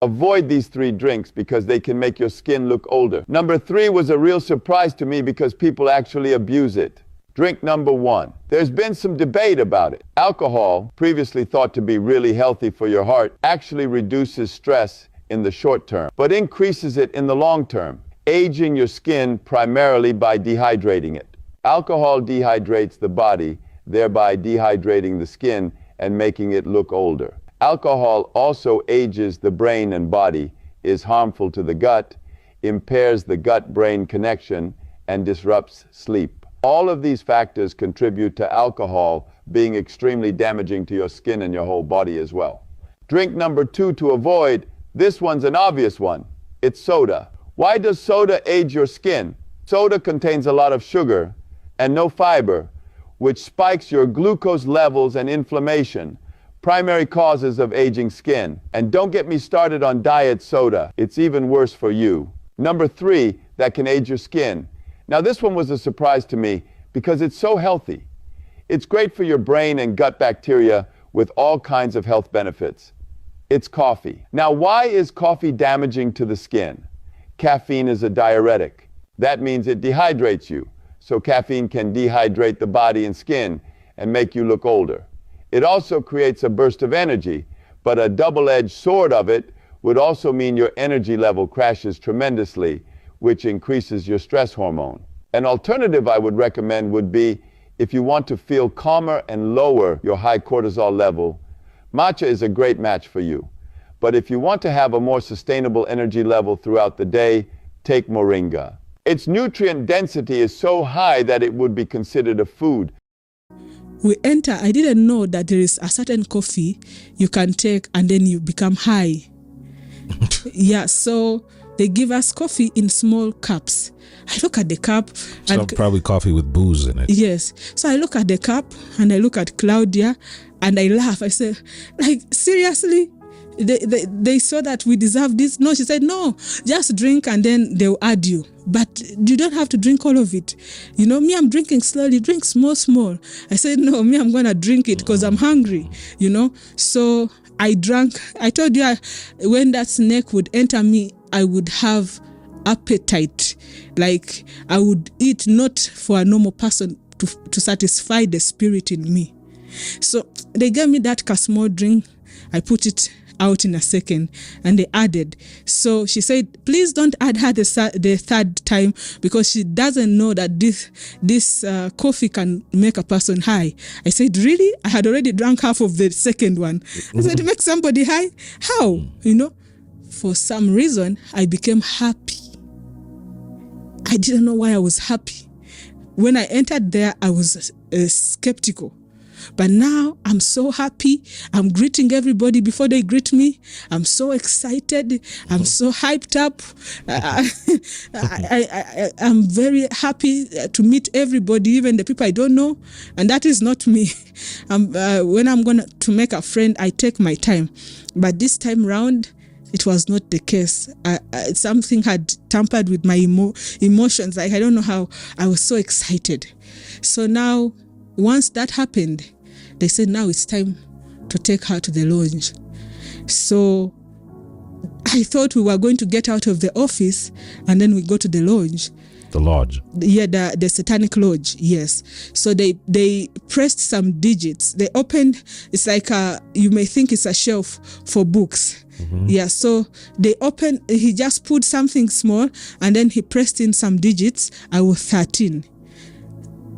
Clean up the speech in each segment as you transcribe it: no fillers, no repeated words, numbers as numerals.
Avoid these 3 drinks because they can make your skin look older. Number 3 was a real surprise to me because people actually abuse it. Drink number 1. There's been some debate about it. Alcohol, previously thought to be really healthy for your heart, actually reduces stress in the short term, but increases it in the long term, aging your skin primarily by dehydrating it. Alcohol dehydrates the body, thereby dehydrating the skin and making it look older. Alcohol also ages the brain and body, is harmful to the gut, impairs the gut-brain connection, and disrupts sleep. All of these factors contribute to alcohol being extremely damaging to your skin and your whole body as well. Drink number 2 to avoid, this one's an obvious one. It's soda. Why does soda age your skin? Soda contains a lot of sugar and no fiber, which spikes your glucose levels and inflammation, primary causes of aging skin. And don't get me started on diet soda. It's even worse for you. Number 3, that can age your skin. Now this one was a surprise to me because it's so healthy. It's great for your brain and gut bacteria with all kinds of health benefits. It's coffee. Now why is coffee damaging to the skin? Caffeine is a diuretic. That means it dehydrates you. So caffeine can dehydrate the body and skin and make you look older. It also creates a burst of energy, but a double-edged sword of it would also mean your energy level crashes tremendously, which increases your stress hormone. An alternative I would recommend would be, if you want to feel calmer and lower your high cortisol level, matcha is a great match for you. But if you want to have a more sustainable energy level throughout the day, take moringa. Its nutrient density is so high that it would be considered a food. We enter, I didn't know that there is a certain coffee you can take and then you become high. Yeah, so they give us coffee in small cups. I look at the cup. And probably coffee with booze in it. Yes. So I look at the cup and I look at Claudia and I laugh. I say, like, seriously? They saw that we deserve this? No, she said, no, just drink and then they'll add you. But you don't have to drink all of it. You know, me, I'm drinking slowly, drink small. I said, no, me, I'm going to drink it because I'm hungry, you know. So I drank. I told you when that snake would enter me, I would have appetite. Like I would eat not for a normal person to satisfy the spirit in me. So they gave me that small drink. I put it out in a second and they added. So she said, please don't add her the third time because she doesn't know that this coffee can make a person high. I said, really? I had already drank half of the second one. I said, make somebody high? How? You know, for some reason, I became happy. I didn't know why I was happy. When I entered there, I was skeptical. But now I'm so happy. I'm greeting everybody before they greet me. I'm so excited. I'm so hyped up. I'm very happy to meet everybody, even the people I don't know. And that is not me. When I'm going to make a friend, I take my time. But this time round, it was not the case. Something had tampered with my emotions. Like, I don't know how. I was so excited. So now, once that happened, they said, now it's time to take her to the lodge. So I thought we were going to get out of the office and then we go to the lodge. The lodge? Yeah, the satanic lodge, yes. So they pressed some digits. They opened, it's like you may think it's a shelf for books. Mm-hmm. Yeah, so they opened, he just put something small and then he pressed in some digits. I was 13.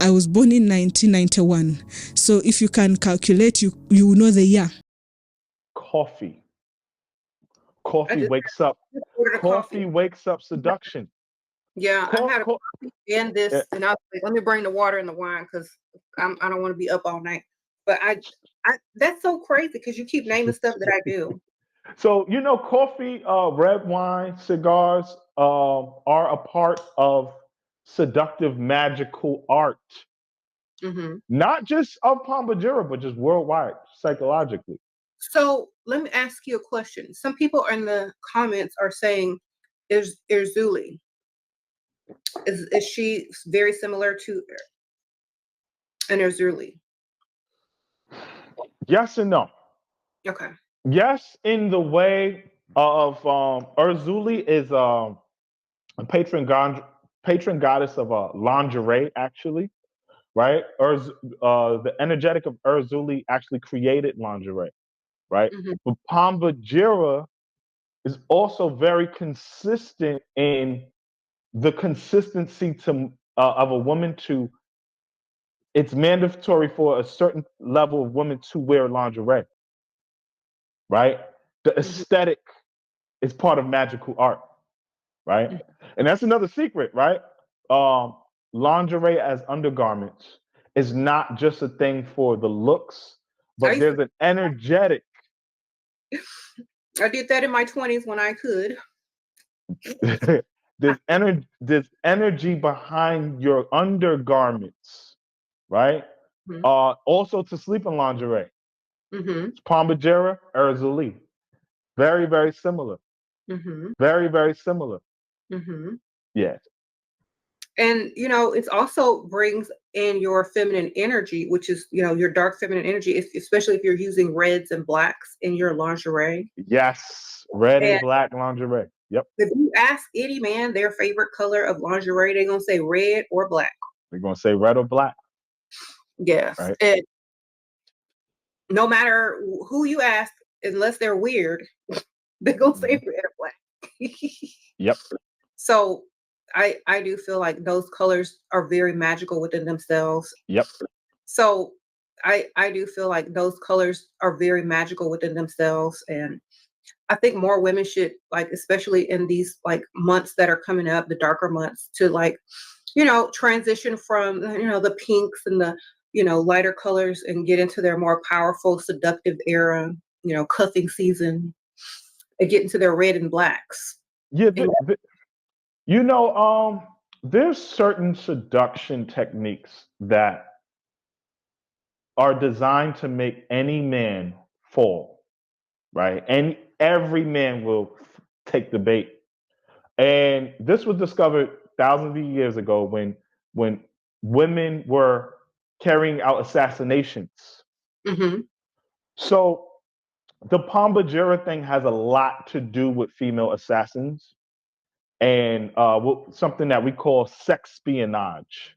I was born in 1991. So if you can calculate, you know the year. Coffee wakes up. Coffee wakes up seduction. Yeah, I had a coffee and this, and I was like, let me bring the water and the wine because I don't want to be up all night. But I that's so crazy because you keep naming stuff that I do. So, you know, coffee, red wine, cigars are a part of seductive, magical art. Mm-hmm. Not just of Pombagira, but just worldwide, psychologically. So let me ask you a question. Some people in the comments are saying, is Zuli? Is she very similar to an Erzuli? Yes and no. Okay. Yes, in the way of Urzuli is a patron goddess of lingerie, actually, right? The energetic of Urzuli actually created lingerie, right? Mhm. But Pambajira is also very consistent in the consistency of a woman to. It's mandatory for a certain level of women to wear lingerie, right? The Mhm. aesthetic is part of magical art, right? Mhm. And that's another secret, right? Um, Lingerie as undergarments is not just a thing for the looks, I but used there's an energetic. I did that in my 20s when I could. There's energy behind your undergarments, right? Mhm. Also to sleep in lingerie. Mhm. It's Pambajera, Erzuli. Very, very similar. Mhm. Very, very similar. Mhm. Yes. And it also brings in your feminine energy, which is your dark feminine energy, especially if you're using reds and blacks in your lingerie. Yes. Red And and black lingerie. Yep. if you ask any man their favorite color of lingerie, they're gonna say red or black. We're gonna say red or black, Yes. right? And no matter who you ask, unless they're weird, they're gonna say Mhm. red or black. Yep. So I do feel like those colors are very magical within themselves. Yep. So I do feel like those colors are very magical within themselves. And I think more women should, like, especially in these like months that are coming up, the darker months, to like, transition from, the pinks and the, lighter colors and get into their more powerful, seductive era, cuffing season, and get into their red and blacks. Yeah. And You know, there's certain seduction techniques that are designed to make any man fall, right? And every man will take the bait. And this was discovered thousands of years ago when women were carrying out assassinations. Mhm. So the Pambajira thing has a lot to do with female assassins and something that we call sex espionage,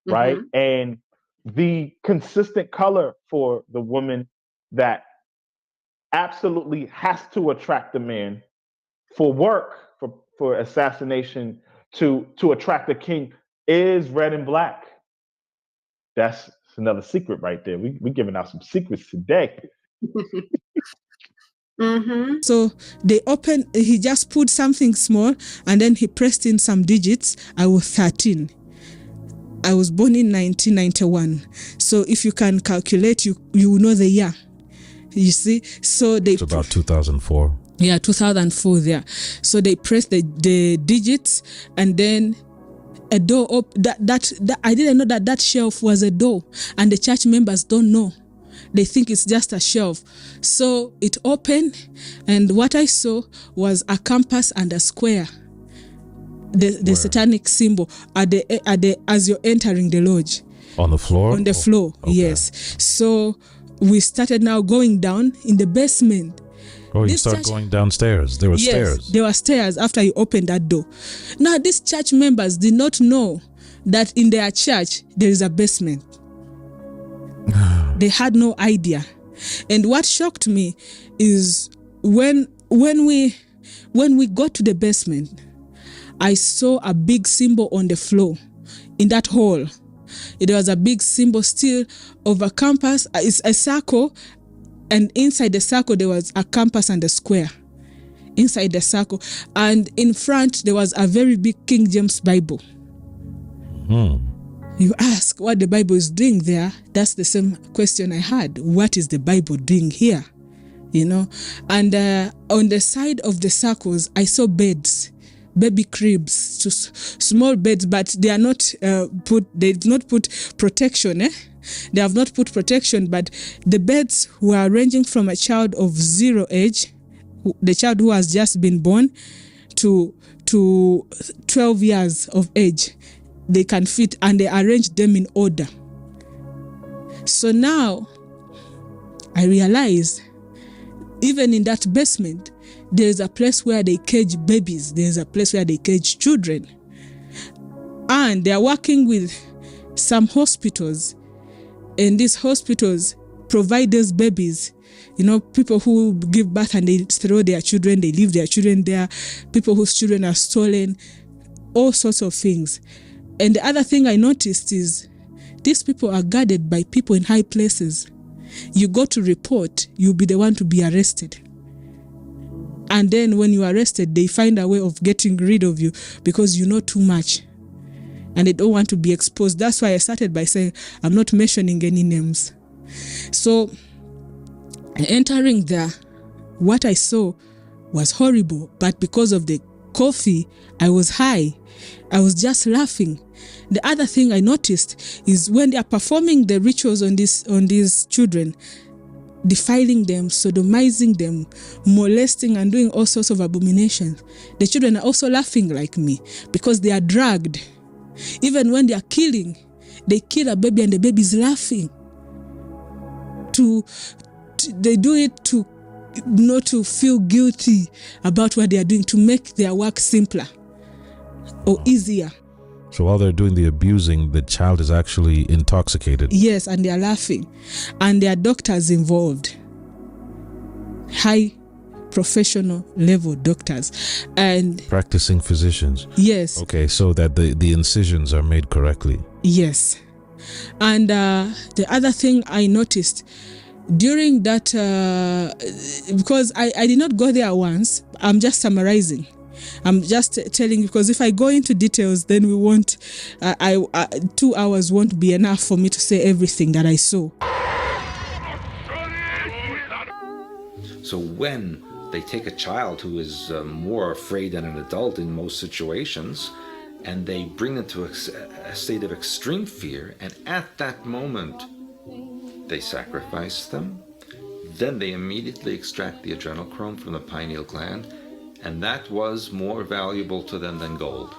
right? Mhm. And the consistent color for the woman that absolutely has to attract the man for work, for assassination, to attract the king is red and black. That's another secret right there. We giving out some secrets today. Mhm. So he just put something small and then he pressed in some digits. I was 13. I was born in 1991. So if you can calculate, you will know the year. You see? So It's about 2004. Yeah, 2004 there. So they pressed the digits and then a door that I didn't know that shelf was a door, and the church members don't know. They think it's just a shelf. So it opened, and what I saw was a compass and a square. The satanic symbol as you're entering the lodge. On the floor? On the floor, okay. yes. So we started now going down in the basement. Oh, you This start church- going downstairs. There were Yes, stairs. there were stairs after you opened that door. Now, these church members did not know that in their church there is a basement. They had no idea. And what shocked me is when we got to the basement, I saw a big symbol on the floor in that hall. It was a big symbol still of a compass. It's a circle, and inside the circle there was a compass and a square. Inside the circle, and in front there was a very big King James Bible. You ask what the Bible is doing there. That's the same question I had. What is the Bible doing here? And on the side of the circles I saw beds, baby cribs, small beds, but they are not they did not put protection. They have not put protection, but the beds were ranging from a child of 0 age, the child who has just been born, to 12 years of age. They can fit, and they arrange them in order. So now I realize, even in that basement, there's a place where they cage babies. There's a place where they cage children. And they are working with some hospitals. And these hospitals provide those babies. You know, people who give birth and they throw their children, they leave their children there. People whose children are stolen. All sorts of things. And the other thing I noticed is these people are guarded by people in high places. You go to report, you'll be the one to be arrested. And then when you're arrested, they find a way of getting rid of you because you know too much. And they don't want to be exposed. That's why I started by saying I'm not mentioning any names. So entering there, what I saw was horrible. But because of the coffee, I was high. I was just laughing. The other thing I noticed is when they are performing the rituals on these children, defiling them, sodomizing them, molesting and doing all sorts of abominations, the children are also laughing like me because they are dragged. Even when they are killing, they kill a baby and the baby is laughing. They do it to not to feel guilty about what they are doing, to make their work simpler or easier. So while they're doing the abusing, the child is actually intoxicated. Yes, and they are laughing. And there are doctors involved. High professional level doctors. And practicing physicians. Yes. Okay, so that the incisions are made correctly. Yes. And the other thing I noticed during that, because I did not go there once, I'm just summarizing. I'm just telling, because if I go into details, then we won't, 2 hours won't be enough for me to say everything that I saw. So when they take a child who is more afraid than an adult in most situations, and they bring them to a state of extreme fear, and at that moment they sacrifice them, then they immediately extract the adrenochrome from the pineal gland, and that was more valuable to them than gold.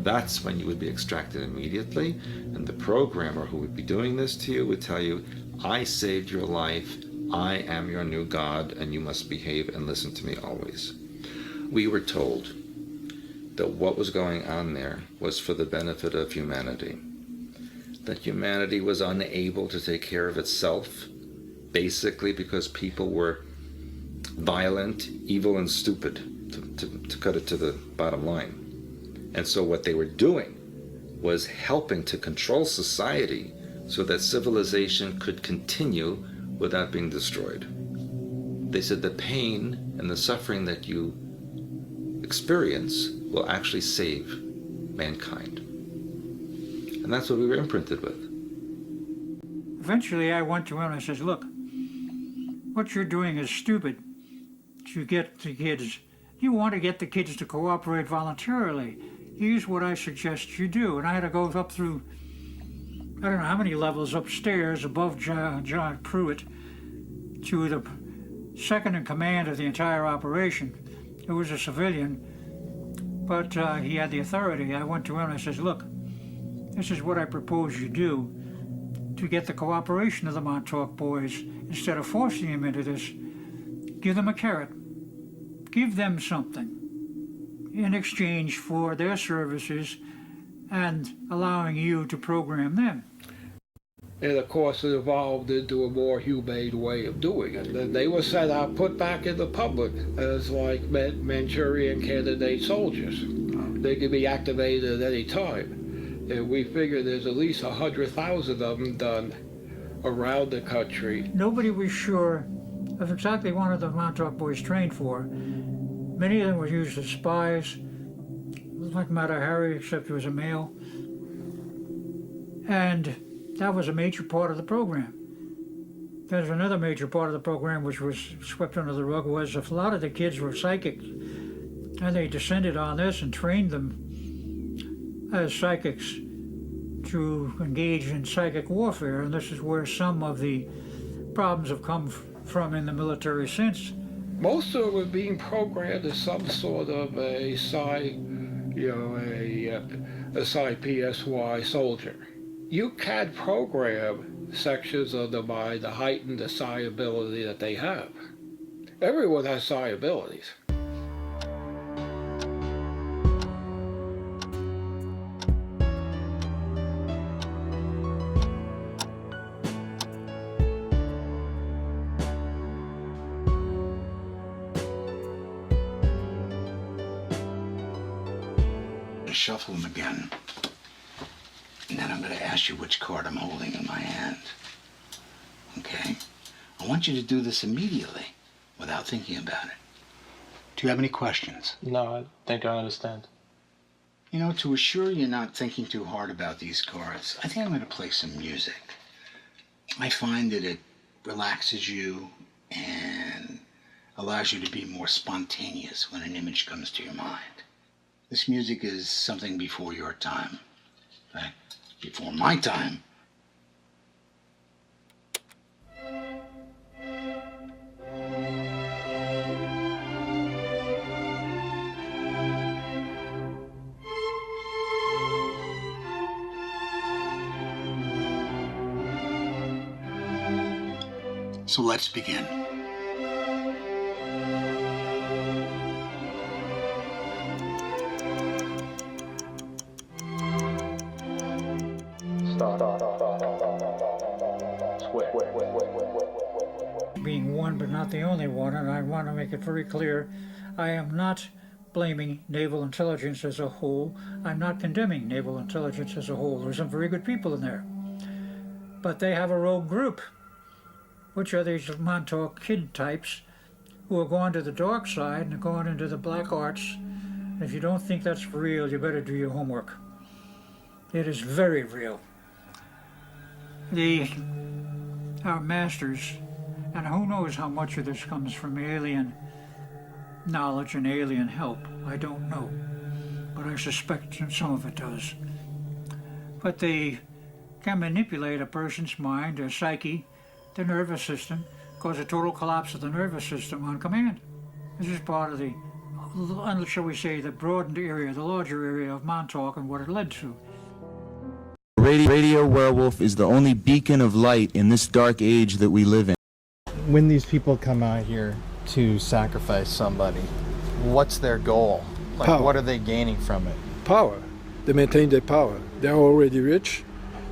That's when you would be extracted immediately, and the programmer who would be doing this to you would tell you, I saved your life, I am your new God, and you must behave and listen to me always. We were told that what was going on there was for the benefit of humanity, that humanity was unable to take care of itself, basically because people were violent, evil, and stupid, to cut it to the bottom line. And so what they were doing was helping to control society so that civilization could continue without being destroyed. They said the pain and the suffering that you experience will actually save mankind. And that's what we were imprinted with. Eventually I went to him and I said, look, what you're doing is stupid. You get the kids, you want to get the kids to cooperate voluntarily. Here's what I suggest you do. And I had to go up through, I don't know how many levels upstairs above John Pruitt to the second in command of the entire operation. It was a civilian, but he had the authority. I went to him and I said, look, this is what I propose you do to get the cooperation of the Montauk boys. Instead of forcing them into this, give them a carrot. Give them something in exchange for their services and allowing you to program them. And of course it evolved into a more humane way of doing it. And they were set out, put back in the public as like Manchurian candidate soldiers. They could be activated at any time. And we figure there's at least 100,000 of them done around the country. Nobody was sure of exactly what the Montauk boys trained for. Many of them were used as spies, like Mata Hari, except he was a male. And that was a major part of the program. There's another major part of the program which was swept under the rug, was a lot of the kids were psychics. And they descended on this and trained them as psychics to engage in psychic warfare. And this is where some of the problems have come from in the military since. Most of them were being programmed as some sort of a PSY soldier. You can program sections of the mind to heighten the psi ability that they have. Everyone has psi abilities. Shuffle them again, and then I'm going to ask you which card I'm holding in my hand. Okay? I want you to do this immediately, without thinking about it. Do you have any questions? No, I think I understand. You know, to assure you're not thinking too hard about these cards, I think I'm going to play some music. I find that it relaxes you and allows you to be more spontaneous when an image comes to your mind. This music is something before your time. In fact, before my time. So let's begin. Being one but not the only one, and I want to make it very clear, I am not blaming naval intelligence as a whole. I'm not condemning naval intelligence as a whole. There's some very good people in there. But they have a rogue group, which are these Montauk kid types who are going to the dark side and are going into the black arts. And if you don't think that's real, you better do your homework. It is very real. Our masters, and who knows how much of this comes from alien knowledge and alien help, I don't know, but I suspect some of it does. But they can manipulate a person's mind, their psyche, their nervous system, cause a total collapse of the nervous system on command. This is part of the, shall we say, the broadened area, the larger area of Montauk and what it led to. Radio Werewolf is the only beacon of light in this dark age that we live in. When these people come out here to sacrifice somebody, what's their goal? Like, power. What are they gaining from it? Power. They maintain their power. They're already rich.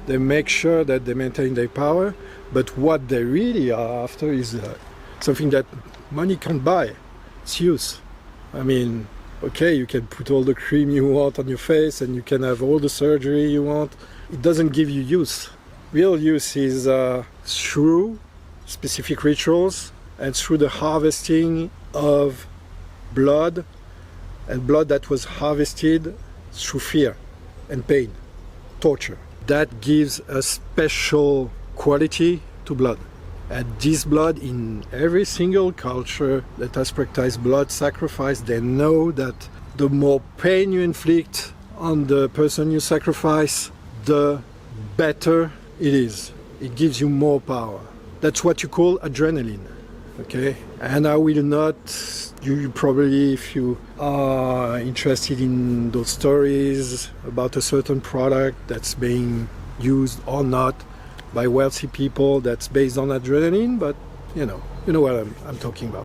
They make sure that they maintain their power. But what they really are after is something that money can't buy. It's use. I mean, okay, you can put all the cream you want on your face and you can have all the surgery you want. It doesn't give you use. Real use is through specific rituals and through the harvesting of blood, and blood that was harvested through fear and pain, torture. That gives a special quality to blood. And this blood, in every single culture that has practiced blood sacrifice, they know that the more pain you inflict on the person you sacrifice, the better it is. It gives you more power. That's what you call adrenaline, okay? And I will not, you probably, if you are interested in those stories about a certain product that's being used or not by wealthy people that's based on adrenaline, but you know what I'm talking about.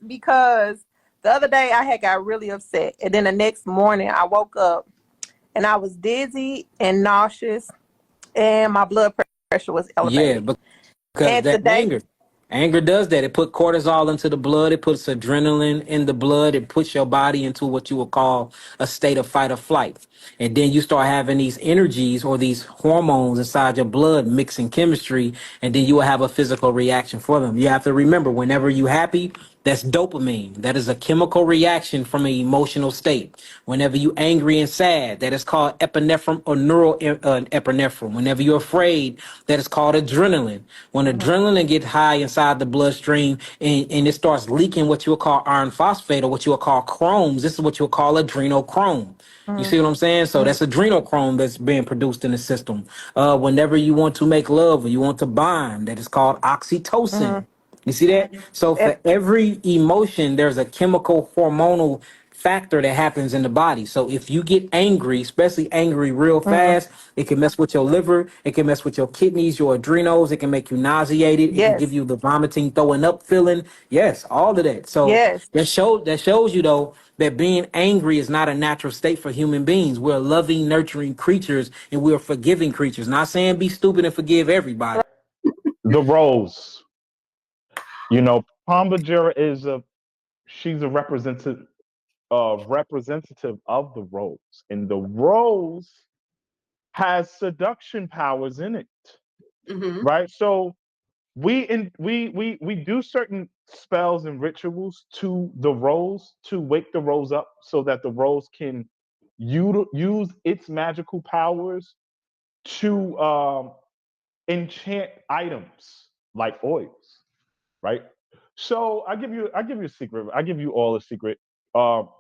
Because the other day I had got really upset, and then the next morning I woke up and I was dizzy and nauseous, and my blood pressure was elevated. Yeah, because that anger does that. It puts cortisol into the blood. It puts adrenaline in the blood. It puts your body into what you would call a state of fight or flight. And then you start having these energies or these hormones inside your blood mixing chemistry, and then you will have a physical reaction for them. You have to remember, whenever you're happy, that's dopamine. That is a chemical reaction from an emotional state. Whenever you're angry and sad, that is called epinephrine or neuroepinephrine. Whenever you're afraid, that is called adrenaline. When adrenaline gets high inside the bloodstream and it starts leaking what you would call iron phosphate or what you would call chromes, this is what you would call adrenochrome. You see what I'm saying? So that's adrenochrome that's being produced in the system. Whenever you want to make love or you want to bond, that is called oxytocin. You see that? So for every emotion, there's a chemical hormonal factor that happens in the body. So if you get angry, especially angry real fast, it can mess with your liver, it can mess with your kidneys, your adrenals, it can make you nauseated, it can give Yes. you the vomiting, throwing up feeling. Yes, all of that. So Yes. that shows you though that being angry is not a natural state for human beings. We're loving, nurturing creatures and we're forgiving creatures. Not saying be stupid and forgive everybody. The rose. You know, Palmagera she's a representative of the rose, and the rose has seduction powers in it, right? So we do certain spells and rituals to the rose to wake the rose up, so that the rose can use its magical powers to enchant items like oils, right? So I give you a secret. I give you all a secret.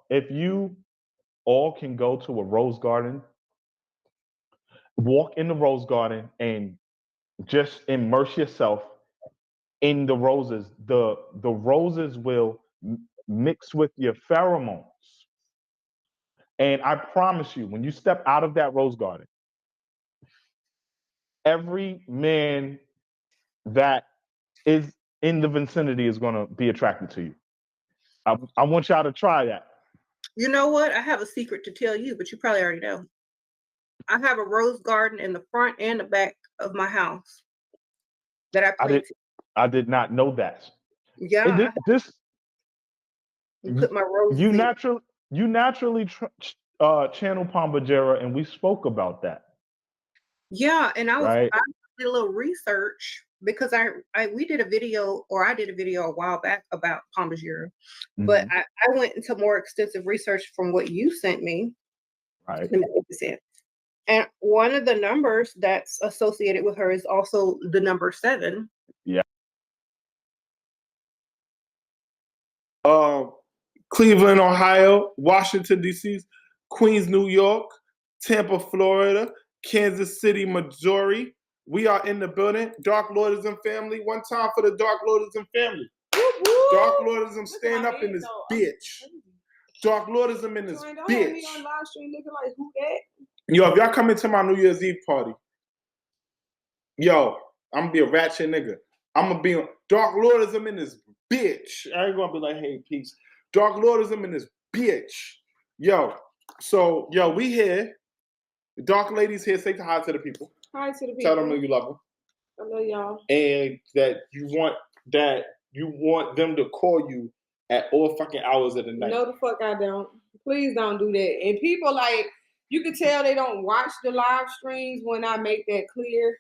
If you all can go to a rose garden, walk in the rose garden, and just immerse yourself in the roses. The roses will mix with your pheromones, and I promise you, when you step out of that rose garden, every man that is in the vicinity is going to be attracted to you. I want y'all to try that. You know what? I have a secret to tell you, but you probably already know. I have a rose garden in the front and the back of my house that I planted. I did not know that. Yeah. You put my roses you in. naturally channel Palmagera, and we spoke about that. Yeah, and Right. I did a little research because we did a video, or I did a video a while back about Palmagera, but I went into more extensive research from what you sent me. Right. And one of the numbers that's associated with her is also the number 7. Yeah. Cleveland, Ohio, Washington, D.C., Queens, New York, Tampa, Florida, Kansas City, Missouri. We are in the building. Dark Lordism family. One time for the Dark Lordism family. Dark Lordism, stand up in this bitch. Dark Lordism in this bitch. Yo, if y'all come into my New Year's Eve party, yo, I'm gonna be a ratchet nigga. I'm gonna be Dark Lordism in this bitch. I ain't gonna be like, hey, peace. Dark Lordism in this bitch. Yo, so, we here. The Dark Ladies here. Say hi to the people. Hi to the people. Tell them that you love them. I love y'all. And that you want them to call you at all fucking hours of the night. No, the fuck I don't. Please don't do that. And people, like, you can tell they don't watch the live streams when I make that clear.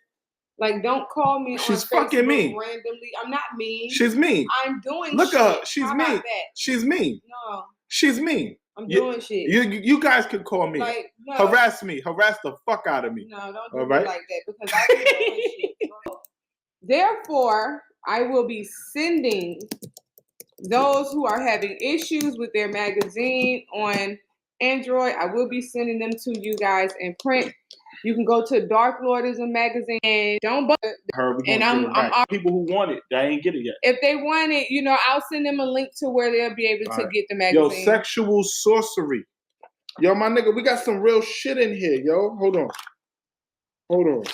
Like, don't call me She's on fucking Facebook mean. randomly. I'm not mean. She's mean. I'm doing Look shit. at her. She's How mean. about that? She's mean. No. She's mean. I'm doing shit. You guys can call me. Like, no. Harass me. Harass the fuck out of me. No, don't do all it right? like that because I be doing shit. Therefore, I will be sending those who are having issues with their magazine on Android, I will be sending them to you guys in print. You can go to Dark Lordism magazine. Don't bother. And I'm people who want it, they ain't get it yet. If they want it, I'll send them a link to where they'll be able to get the magazine. Yo, sexual sorcery. Yo, my nigga, we got some real shit in here, yo. Hold on.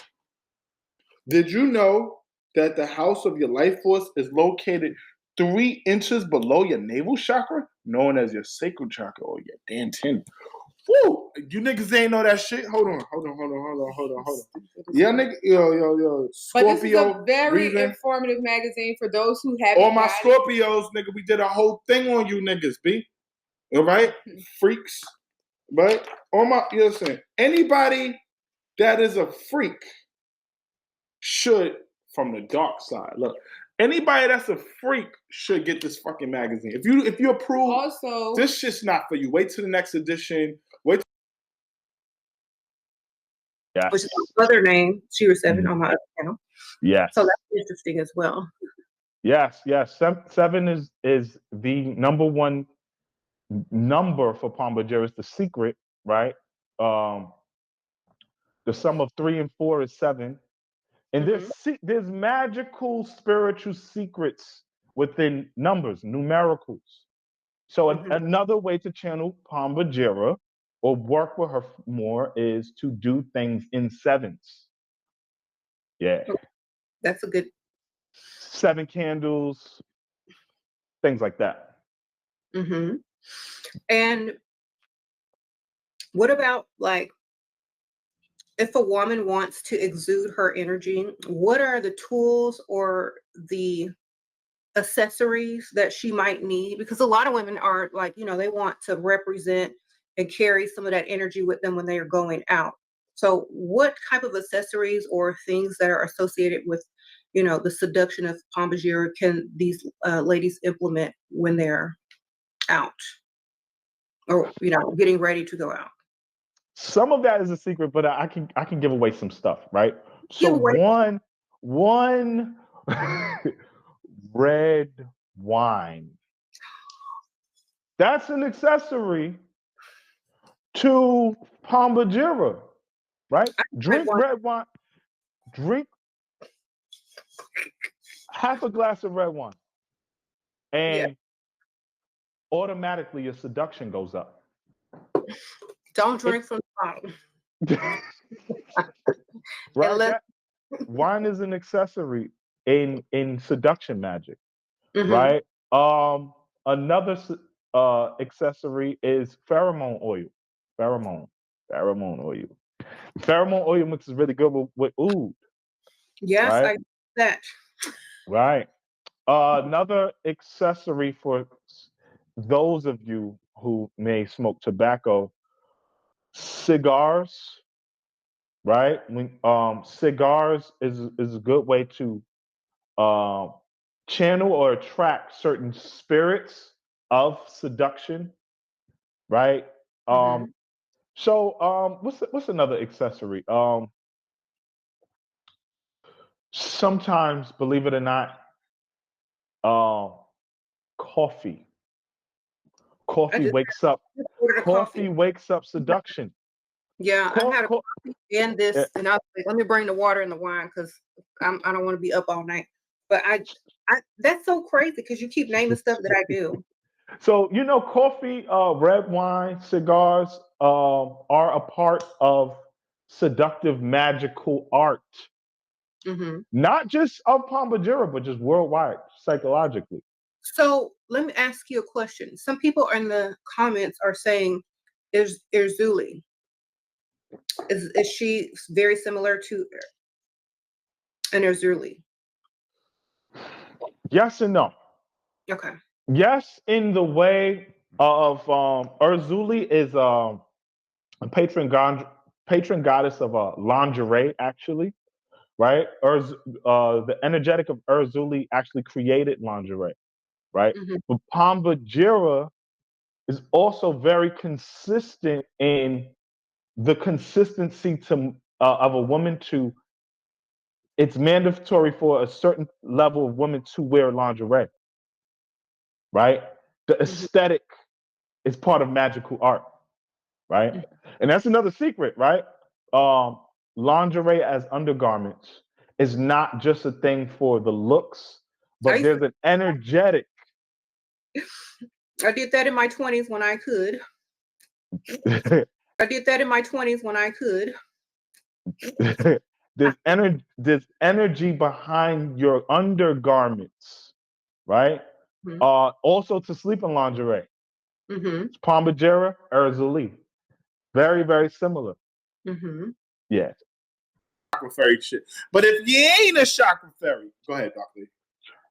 Did you know that the house of your life force is located 3 inches below your navel chakra, known as your sacral chakra or your dantian? Woo! You niggas ain't know that shit. Hold on. Yeah, nigga, yo. Scorpio. But this is a very reason. informative magazine for those who haven't. All my Scorpios, nigga, we did a whole thing on you niggas, B. All right? Freaks. Right? All my, you know what I'm saying? Anybody that is a freak should, from the dark side, look, anybody that's a freak should get this fucking magazine. If you approve, also, this shit's not for you. Wait till the next edition. Yeah. Which is my other name, Shira 7 on my other channel. Yes. So that's interesting as well. Yes. 7 is the number one number for Palmagera. It's the secret, right? The sum of 3 and 4 is 7. And there's magical spiritual secrets within numbers, numericals. So another way to channel Pambajira or work with her more is to do things in sevens. Yeah. That's a good. 7 candles, things like that. Mm-hmm. And what about like if a woman wants to exude her energy, what are the tools or the accessories that she might need? Because a lot of women are like, they want to represent and carry some of that energy with them when they are going out. So what type of accessories or things that are associated with, the seduction of Pambajira can these ladies implement when they're out or, getting ready to go out? Some of that is a secret, but I can give away some stuff, right? So Give away. one red wine. That's an accessory to Pambajira, right? Drink red wine. Drink half a glass of red wine, and automatically your seduction goes up. Don't drink from the bottle. Right? Wine is an accessory in seduction magic, right? Another accessory is pheromone oil. Pheromone oil. Pheromone oil mixes really good with oud. Yes, right? I get that. Right. Another accessory for those of you who may smoke tobacco, cigars, right? Cigars is a good way to channel or attract certain spirits of seduction, right? So what's another accessory? Sometimes, believe it or not, coffee. Coffee wakes up. Coffee wakes up seduction. Yeah, I had a coffee and this, and I was like, let me bring the water and the wine because I don't want to be up all night. But I that's so crazy because you keep naming stuff that I do. So coffee, red wine, cigars are a part of seductive magical art. Not just of Pambajira, but just worldwide, psychologically. So let me ask you a question. Some people in the comments are saying, is Zuli? Is she very similar to an Erzuli? Yes and no. Okay. Yes, in the way of Erzuli is a patron goddess of lingerie, actually, right? The energetic of Erzuli actually created lingerie, right? But Pambajira is also very consistent in the consistency of a woman to. It's mandatory for a certain level of women to wear lingerie, right? The aesthetic is part of magical art, right? And that's another secret, right? Lingerie as undergarments is not just a thing for the looks, but there's an energetic. I did that in my 20s when I could. I did that in my 20s when I could. There's energy behind your undergarments, right? Also to sleep in lingerie. It's Pambajira, Erzuli. Very, very similar. Yes. Chakra fairy shit. But if you ain't a chakra fairy, go ahead, Doctor.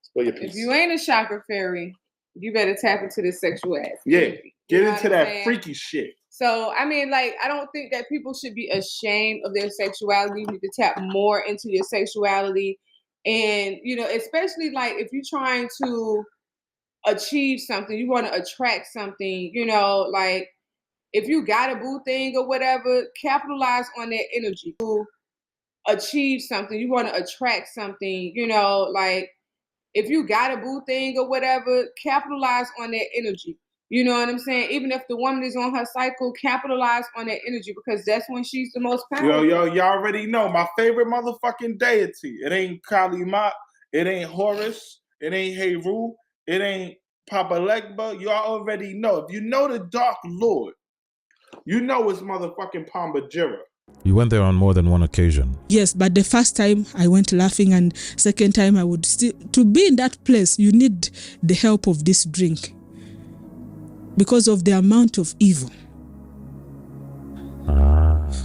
Spill your piece. If you ain't a chakra fairy, you better tap into this sexual aspect. Yeah, get into that freaky shit. So, I mean, like, I don't think that people should be ashamed of their sexuality. You need to tap more into your sexuality. And, especially like if you're trying to achieve something, you want to attract something, like if you got a boo thing or whatever, capitalize on that energy. To achieve something, you want to attract something, like if you got a boo thing or whatever, capitalize on that energy. You know what I'm saying? Even if the woman is on her cycle, capitalize on that energy because that's when she's the most powerful. Y'all already know my favorite motherfucking deity. It ain't Kali Ma, it ain't Horus, It ain't Heru. It ain't Papa Legba. You already know. If you know the Dark Lord, you know it's motherfucking Pambajira. You went there on more than one occasion. Yes, but the first time I went laughing, and second time I would still. To be in that place, you need the help of this drink because of the amount of evil.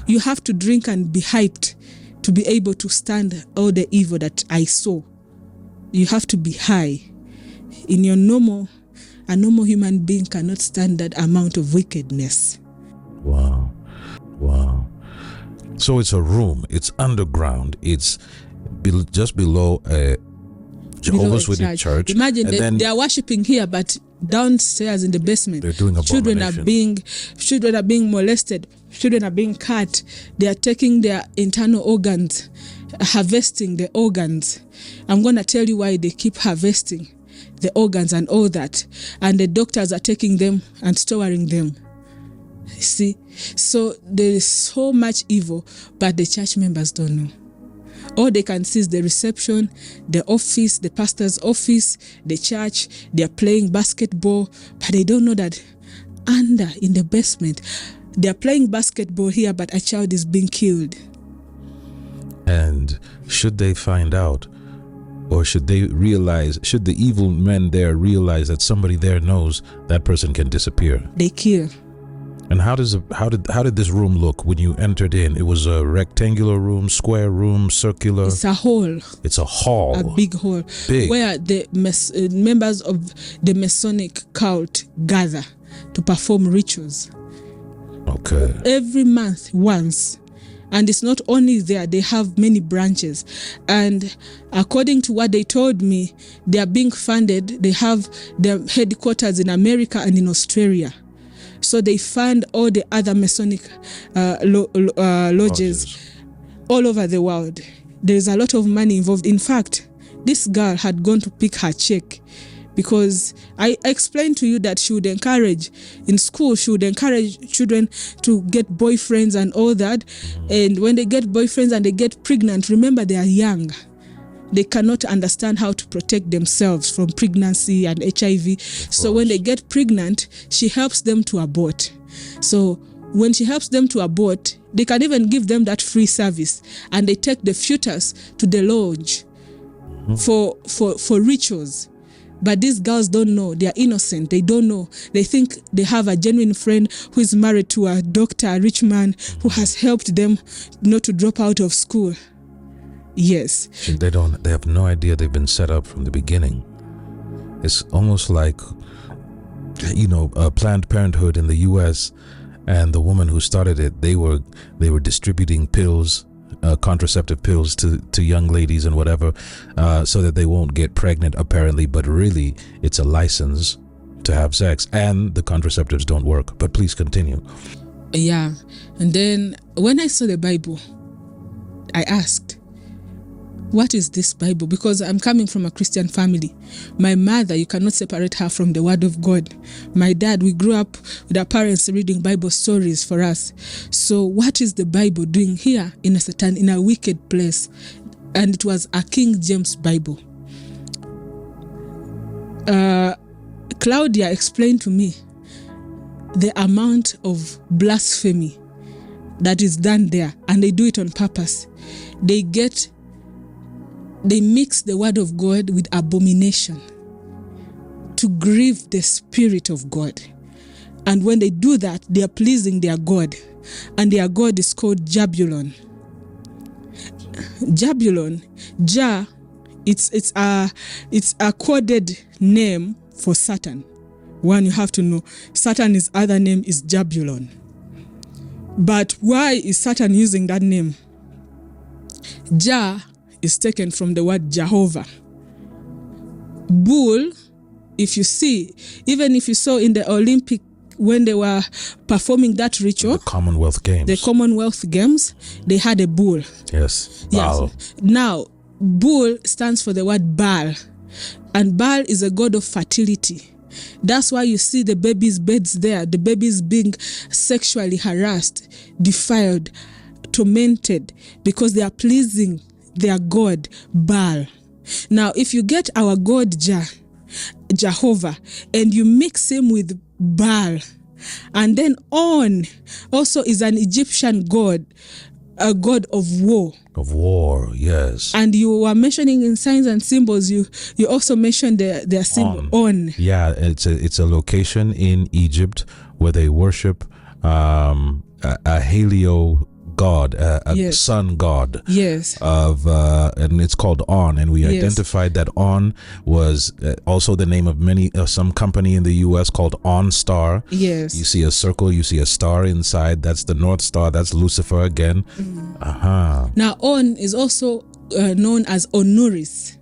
You have to drink and be hyped to be able to stand all the evil that I saw. You have to be high. A normal human being cannot stand that amount of wickedness. Wow. So it's a room. It's underground. It's just below a Jehovah's Witness church. Imagine they are worshiping here, but downstairs in the basement, they're doing abomination. Children are being molested. Children are being cut. They are taking their internal organs, harvesting the organs. I'm going to tell you why they keep harvesting the organs and all that. And the doctors are taking them and storing them. See? So there is so much evil, but the church members don't know. All they can see is the reception, the office, the pastor's office, the church. They are playing basketball, but they don't know that under, in the basement, they are playing basketball here, but a child is being killed. And should they find out, or should they realize, should the evil men there realize that somebody there knows, that person can disappear? They kill. And how did this room look when you entered in? It was a rectangular room, square room, circular? It's a hall. It's a hall. A big hall. Big. Where the members of the Masonic cult gather to perform rituals. Okay. Every month, once. And it's not only there, they have many branches. And according to what they told me, they are being funded. They have their headquarters in America and in Australia. So they fund all the other Masonic lodges all over the world. There's a lot of money involved. In fact, this girl had gone to pick her check because I explained to you that she would encourage, in school, she would encourage children to get boyfriends and all that. And when they get boyfriends and they get pregnant, remember they are young. They cannot understand how to protect themselves from pregnancy and HIV. So when they get pregnant, she helps them to abort. So when she helps them to abort, they can even give them that free service. And they take the fetus to the lodge for rituals. But these girls don't know. They are innocent. They don't know. They think they have a genuine friend who is married to a doctor, a rich man, who has helped them not to drop out of school. Yes. They have no idea they've been set up from the beginning. It's almost like, Planned Parenthood in the US, and the woman who started it, they were distributing pills, contraceptive pills to young ladies and whatever, so that they won't get pregnant apparently, but really it's a license to have sex, and the contraceptives don't work. But please continue. Yeah. And then when I saw the Bible, I asked, what is this Bible? Because I'm coming from a Christian family. My mother, you cannot separate her from the Word of God. My dad, we grew up with our parents reading Bible stories for us. So what is the Bible doing here in a wicked place? And it was a King James Bible. Claudia explained to me the amount of blasphemy that is done there, and they do it on purpose. They mix the word of God with abomination to grieve the Spirit of God. And when they do that, they are pleasing their God. And their God is called Jabulon. Jabulon, it's a coded name for Satan. One you have to know, Satan's other name is Jabulon. But why is Satan using that name? Jah is taken from the word Jehovah. Bull, if you see, even if you saw in the Olympic, when they were performing that ritual, the Commonwealth Games, they had a bull. Yes. Baal. Yes. Now, bull stands for the word Baal. And Baal is a god of fertility. That's why you see the babies' beds there, the babies being sexually harassed, defiled, tormented, because they are pleasing their god Baal. Now, if you get our God Jehovah and you mix him with Baal, and then On also is an Egyptian god, a god of war. Of war, yes. And you were mentioning in signs and symbols, you also mentioned their symbol On. Yeah, it's a location in Egypt where they worship a Helio god, a sun god. Yes. And it's called On, and we identified that On was also the name of some company in the U.S. called OnStar. Yes. You see a circle, you see a star inside. That's the North Star. That's Lucifer again. Now, On is also known as Onuris.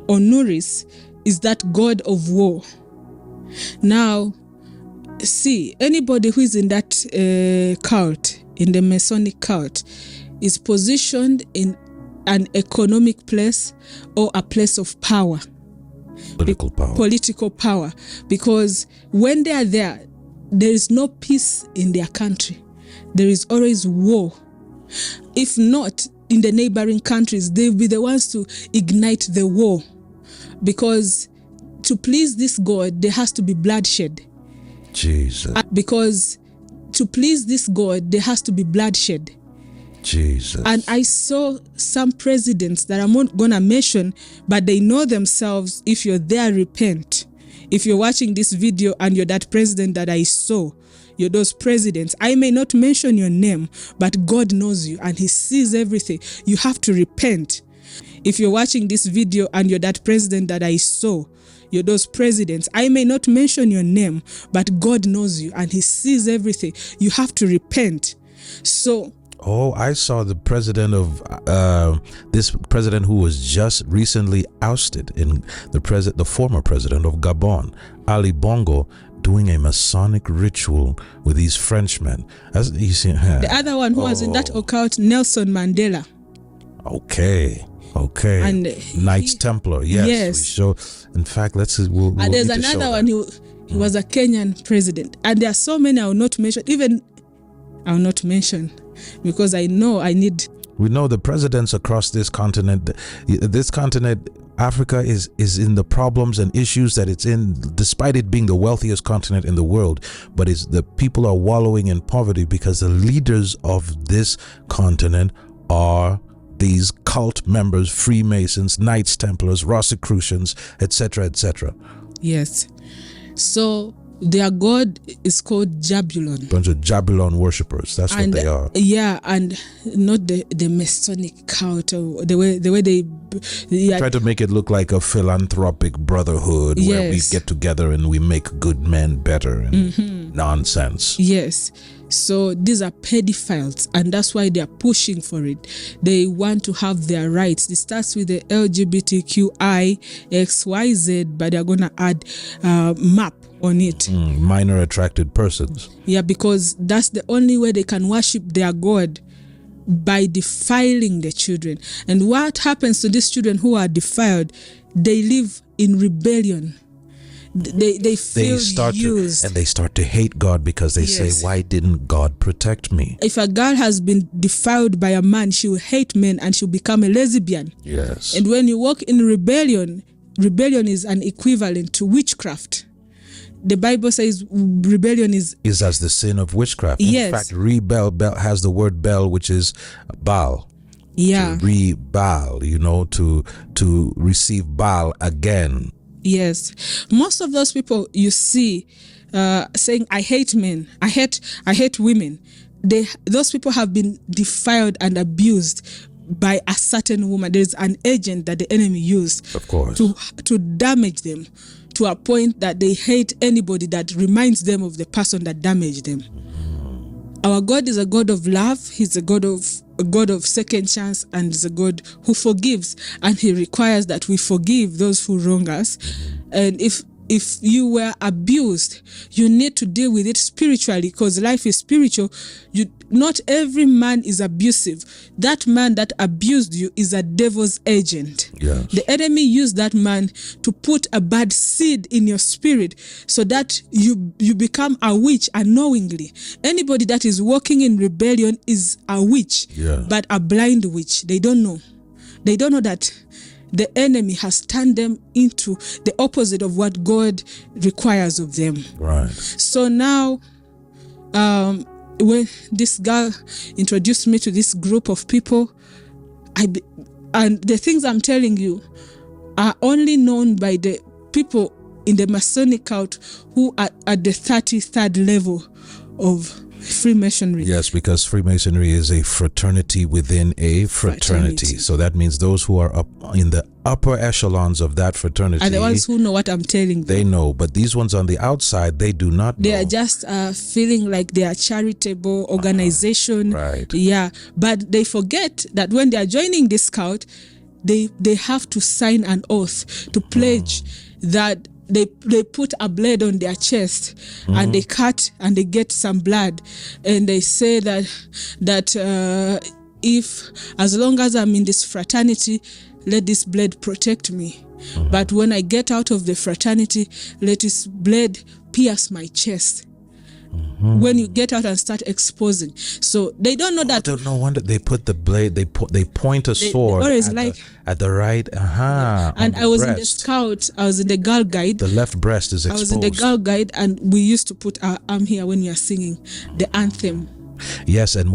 Onuris is that god of war. Now, see, anybody who is in that cult, in the Masonic cult, is positioned in an economic place or a place of power. Political power. Because when they are there, there is no peace in their country. There is always war. If not, in the neighboring countries, they'll be the ones to ignite the war. Because to please this God, there has to be bloodshed. Jesus. Because to please this God, there has to be bloodshed. Jesus. And I saw some presidents that I'm not going to mention, but they know themselves. If you're there, repent. If you're watching this video and you're that president that I saw, you're those presidents, I may not mention your name, but God knows you and he sees everything. You have to repent. If you're watching this video and you're that president that I saw, you're those presidents, I may not mention your name, but God knows you and he sees everything. You have to repent. So I saw the president of this president who was just recently ousted, in the former president of Gabon, Ali Bongo, doing a Masonic ritual with these Frenchmen. As you see, the other one who was in that occult, Nelson Mandela. Okay. And Knights Templar. Yes. We show. In fact, we'll and there's another one who he was a Kenyan president. And there are so many I will not mention. Because I know I need. We know the presidents across this continent. This continent, Africa, is in the problems and issues that it's in, despite it being the wealthiest continent in the world. But the people are wallowing in poverty because the leaders of this continent are these cult members, Freemasons, Knights Templars, Rosicrucians, etc., etc. Yes. So their god is called Jabulon. Bunch of Jabulon worshippers. That's what they are. Yeah, and not the Masonic cult, or the way they try to make it look like a philanthropic brotherhood where we get together and we make good men better and nonsense. Yes. So these are pedophiles, and that's why they are pushing for it. They want to have their rights. It starts with the LGBTQI XYZ, but they're gonna add MAP on it. Minor attracted persons. Yeah, because that's the only way they can worship their God, by defiling the children. And what happens to these children who are defiled? They live in rebellion. They feel used. And they start to hate God because they say, why didn't God protect me? If a girl has been defiled by a man, she will hate men and she'll become a lesbian. Yes. And when you walk in rebellion is an equivalent to witchcraft. The Bible says rebellion is as the sin of witchcraft. Yes. In fact, rebel has the word bel, which is Baal. Yeah. To re-Baal, to receive Baal again. Yes. Most of those people you see saying, I hate men, I hate women. Those people have been defiled and abused by a certain woman. There's an agent that the enemy used, of course, to damage them to a point that they hate anybody that reminds them of the person that damaged them. Our God is a God of love. He's a God of second chance, and is a God who forgives, and he requires that we forgive those who wrong us. And if you were abused, you need to deal with it spiritually, because life is spiritual. Not every man is abusive. That man that abused you is a devil's agent. Yes. The enemy used that man to put a bad seed in your spirit so that you become a witch unknowingly. Anybody that is walking in rebellion is a witch, but a blind witch. They don't know. They don't know that the enemy has turned them into the opposite of what God requires of them. Right. So now, when this girl introduced me to this group of people, and the things I'm telling you are only known by the people in the Masonic cult who are at the 33rd level of Freemasonry. Yes, because Freemasonry is a fraternity within a fraternity. So that means those who are up in the upper echelons of that fraternity are the ones who know what I'm telling them. They know, but these ones on the outside, they do not know. They are just feeling like they are charitable organization. Right. Yeah, but they forget that when they are joining this cult, they have to sign an oath to pledge that they put a blade on their chest and they cut and they get some blood, and they say that if as long as I'm in this fraternity, let this blade protect me. But when I get out of the fraternity, let this blade pierce my chest. When you get out and start exposing, so they don't know that. No wonder they put the blade. They point a sword at the right. And I was in the scout. I was in the Girl Guide. The left breast is exposed. I was in the Girl Guide, and we used to put our arm here when we are singing the anthem. Yes, and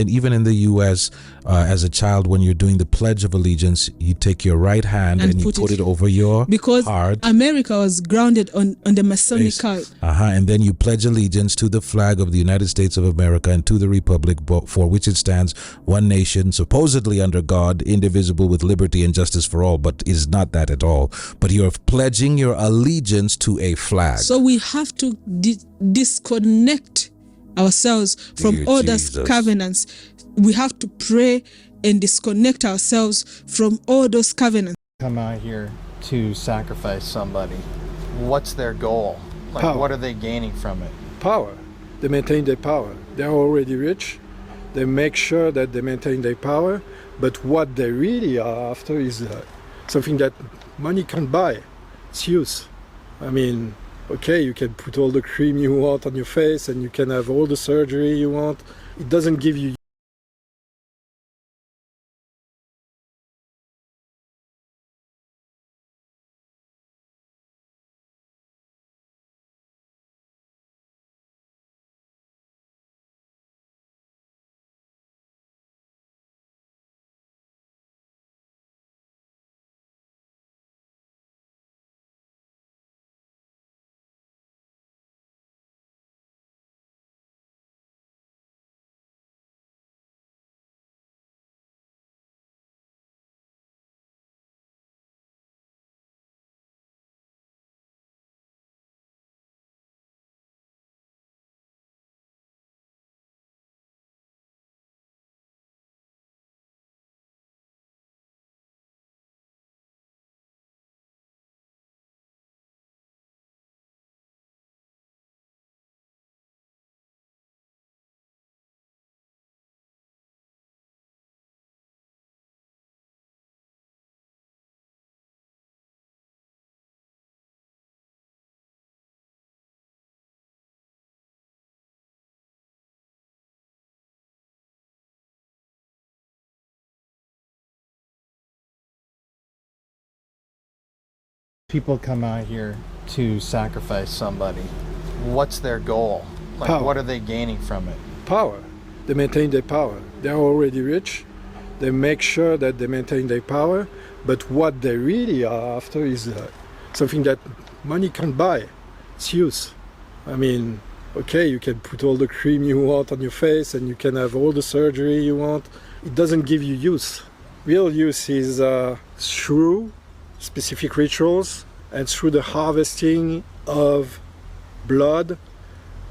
even in the U.S., as a child, when you're doing the Pledge of Allegiance, you take your right hand and you put it over your because heart. America was grounded on the Masonic cult. And then you pledge allegiance to the flag of the United States of America and to the republic for which it stands, one nation, supposedly under God, indivisible, with liberty and justice for all, but is not that at all. But you're pledging your allegiance to a flag. So we have to disconnect ourselves from all those covenants. We have to pray and disconnect ourselves from all those covenants. Come out here to sacrifice somebody. What's their goal? Like, Power. what are they gaining from it? Power. They maintain their power. They're already rich. They make sure that they maintain their power. But what they really are after is something that money can't buy. It's use. I mean, okay, you can put all the cream you want on your face and you can have all the surgery you want. It doesn't give you People come out here to sacrifice somebody. What's their goal? Like, Power. what are they gaining from it? power. They maintain their power. They're already rich. They make sure that they maintain their power. But what they really are after is something that money can't buy. It's use. I mean, okay, you can put all the cream you want on your face and you can have all the surgery you want. It doesn't give you use. Real use is through specific rituals and through the harvesting of blood,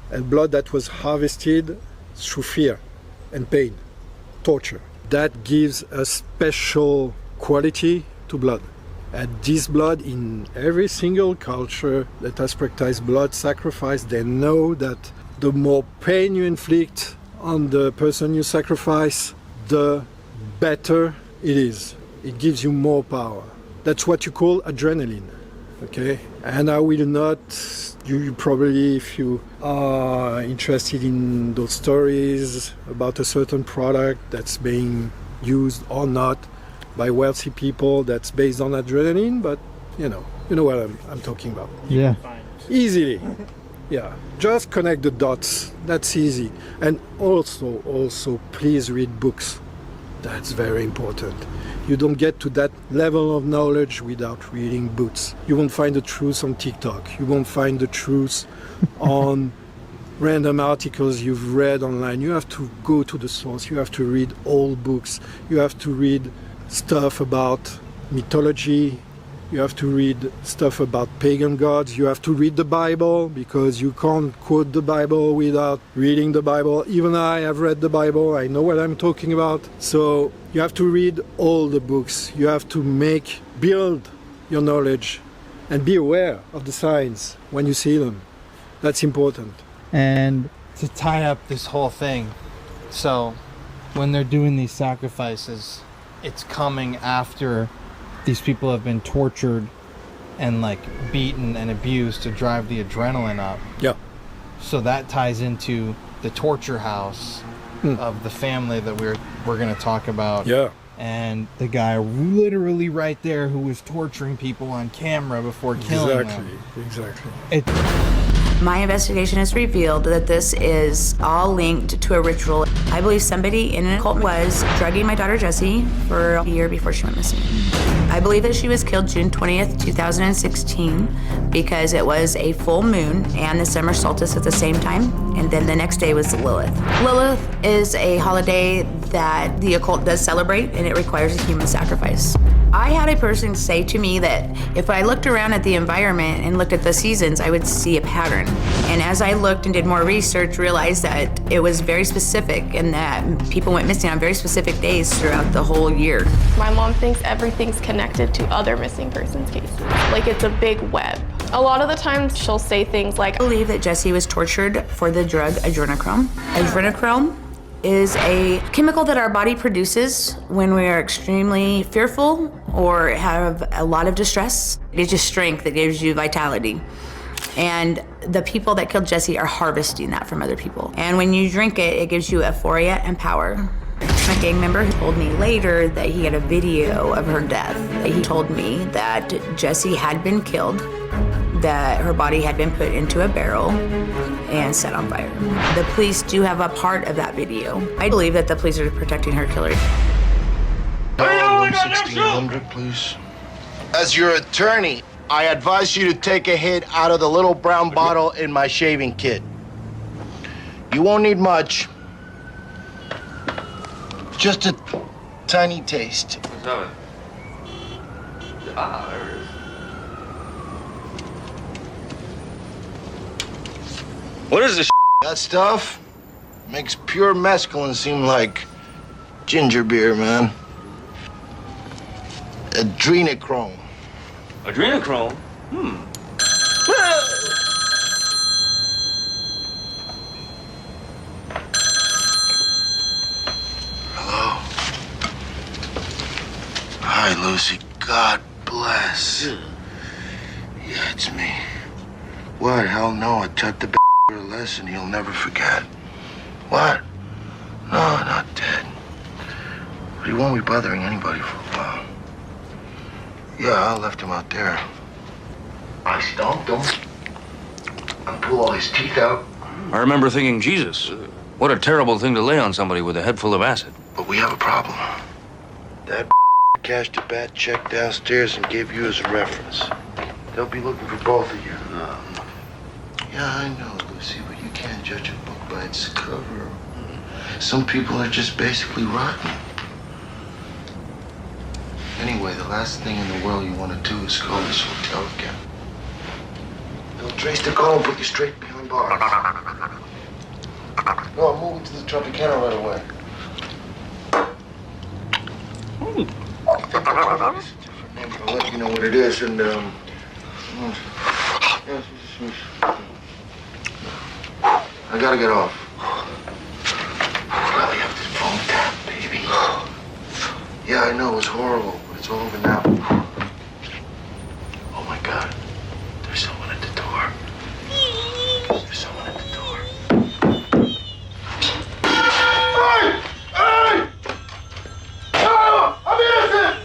and blood that was harvested through fear and pain, torture. That gives a special quality to blood. And this blood, in every single culture that has practiced blood sacrifice, they know that the more pain you inflict on the person you sacrifice, the better it is. It gives you more power. That's what you call adrenaline, okay? And I will not, you probably, if you are interested in those stories about a certain product that's being used or not, by wealthy people that's based on adrenaline, but you know what I'm talking about. Yeah. Easily. Yeah, just connect the dots. That's easy. And also, please read books. That's very important. You don't get to that level of knowledge without reading books. You won't find the truth on TikTok. You won't find the truth on random articles you've read online. You have to go to the source. You have to read old books. You have to read stuff about mythology. You have to read stuff about pagan gods. You have to read the Bible, because you can't quote the Bible without reading the Bible. Even I have read the Bible. I know what I'm talking about. So you have to read all the books. You have to build your knowledge and be aware of the signs when you see them. That's important. And to tie up this whole thing, so when they're doing these sacrifices, it's coming after these people have been tortured and like beaten and abused to drive the adrenaline up. Yeah. So that ties into the torture house of the family that we're going to talk about. Yeah. And the guy literally right there who was torturing people on camera before killing them. Exactly. My investigation has revealed that this is all linked to a ritual. I believe somebody in a cult was drugging my daughter Jessie for a year before she went missing. I believe that she was killed June 20th, 2016, because it was a full moon and the summer solstice at the same time, and then the next day was Lilith. Lilith is a holiday that the occult does celebrate, and it requires a human sacrifice. I had a person say to me that if I looked around at the environment and looked at the seasons, I would see a pattern. And as I looked and did more research, realized that it was very specific and that people went missing on very specific days throughout the whole year. My mom thinks everything's connected to other missing persons cases. Like it's a big web. A lot of the times she'll say things like, I believe that Jessie was tortured for the drug adrenochrome. Adrenochrome is a chemical that our body produces when we are extremely fearful or have a lot of distress. It gives you strength, it gives you vitality. And the people that killed Jessie are harvesting that from other people. And when you drink it, it gives you euphoria and power. My gang member told me later that he had a video of her death. He told me that Jessie had been killed, that her body had been put into a barrel and set on fire. The police do have a part of that video. I believe that the police are protecting her killer. 1600, please. As your attorney, I advise you to take a hit out of the little brown bottle in my shaving kit. You won't need much. Just a tiny taste. What's that? Ah, there it is. What is this? That stuff makes pure mescaline seem like ginger beer, man. Adrenochrome. Adrenochrome? Hello. Hi, Lucy. God bless. Yeah, it's me. What? Hell no. I taught the a lesson he'll never forget. What? No, not dead. But he won't be bothering anybody for a while. Yeah, I left him out there. I stomped him and pulled all his teeth out. I remember thinking, Jesus, what a terrible thing to lay on somebody with a head full of acid. But we have a problem. That cashed a bad check downstairs and gave you as a reference. They'll be looking for both of you. Yeah, I know, Lucy, but you can't judge a book by its cover. Some people are just basically rotten. Anyway, the last thing in the world you want to do is call this hotel again. They'll trace the call and put you straight behind bars. No, I'm moving to the Tropicana right away. I'll let you know what it is, and I gotta get off. Well, you have this phone tap, baby. Yeah, I know, it was horrible, but it's all over now. Oh my God, there's someone at the door. There's someone at the door. Hey! Hey! Oh, I'm innocent!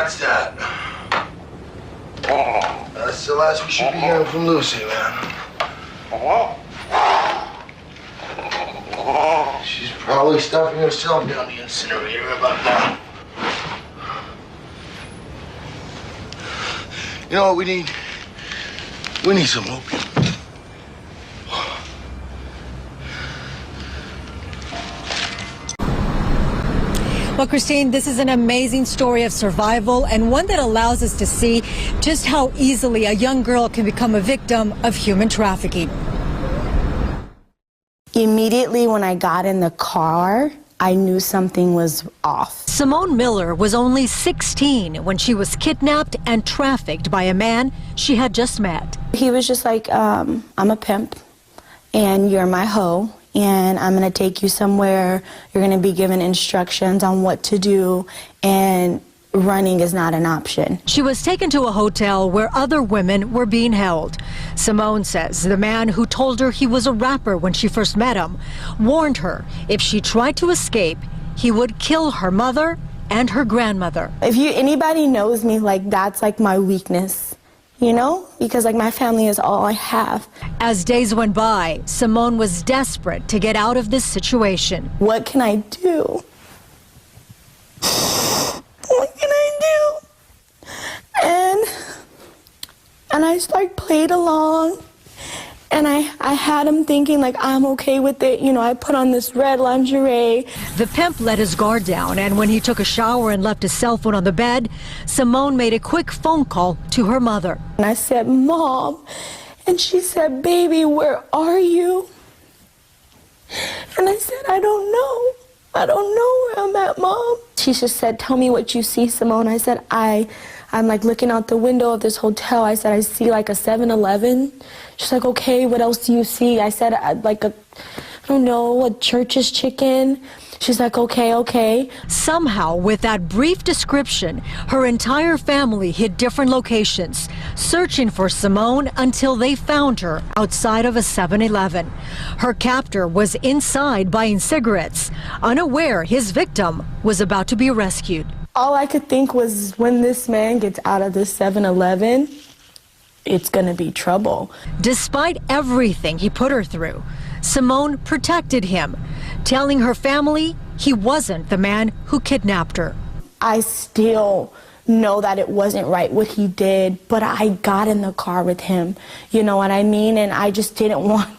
What's that? That's the last we should be hearing from Lucy, man. She's probably stuffing herself down the incinerator about now. You know what we need? We need some opium. Well, Christine, this is an amazing story of survival and one that allows us to see just how easily a young girl can become a victim of human trafficking. Immediately when I got in the car, I knew something was off. Simone Miller was only 16 when she was kidnapped and trafficked by a man she had just met. He was just like, I'm a pimp and you're my hoe and I'm gonna take you somewhere. You're gonna be given instructions on what to do and running is not an option. She was taken to a hotel where other women were being held. Simone says the man who told her he was a rapper when she first met him warned her if she tried to escape, he would kill her mother and her grandmother. If anybody knows me, like that's like my weakness, you know, because like my family is all I have. As days went by, Simone was desperate to get out of this situation. What can I do? What can I do? And I played along and I had him thinking like I'm okay with it. You know, I put on this red lingerie. The pimp let his guard down, and when he took a shower and left his cell phone on the bed, Simone made a quick phone call to her mother. And I said, Mom, and she said, baby, where are you? And I said, I don't know. I don't know where I'm at, Mom. She just said, tell me what you see, Simone. I said, I'm like looking out the window of this hotel. I said, I see like a 7-Eleven. She's like, okay, what else do you see? I said, I don't know, a Church's Chicken. She's like, okay. Somehow, with that brief description, her entire family hit different locations, searching for Simone until they found her outside of a 7-Eleven. Her captor was inside buying cigarettes, unaware his victim was about to be rescued. All I could think was when this man gets out of this 7-Eleven, it's gonna be trouble. Despite everything he put her through, Simone protected him, telling her family he wasn't the man who kidnapped her. I still know that it wasn't right what he did, but I got in the car with him, you know what I mean? And I just didn't want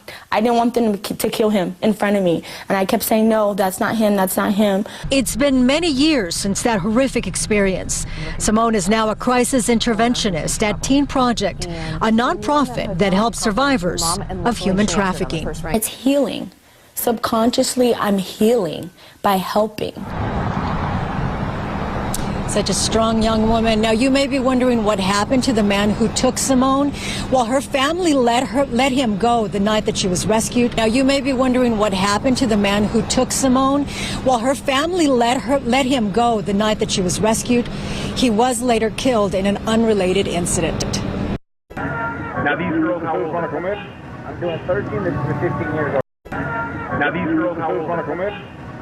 them to kill him in front of me. And I kept saying, no, that's not him, that's not him. It's been many years since that horrific experience. Simone is now a crisis interventionist at Teen Project, a nonprofit that helps survivors of human trafficking. It's healing. Subconsciously, I'm healing by helping. Such a strong young woman. Now, you may be wondering what happened to the man who took Simone. Well, her family let him go the night that she was rescued. Now, you may be wondering what happened to the man who took Simone. Well, her family let him go the night that she was rescued. He was later killed in an unrelated incident. Now, these girls, how old? I'm doing 13. This is 15 years old. Now, these girls, how old?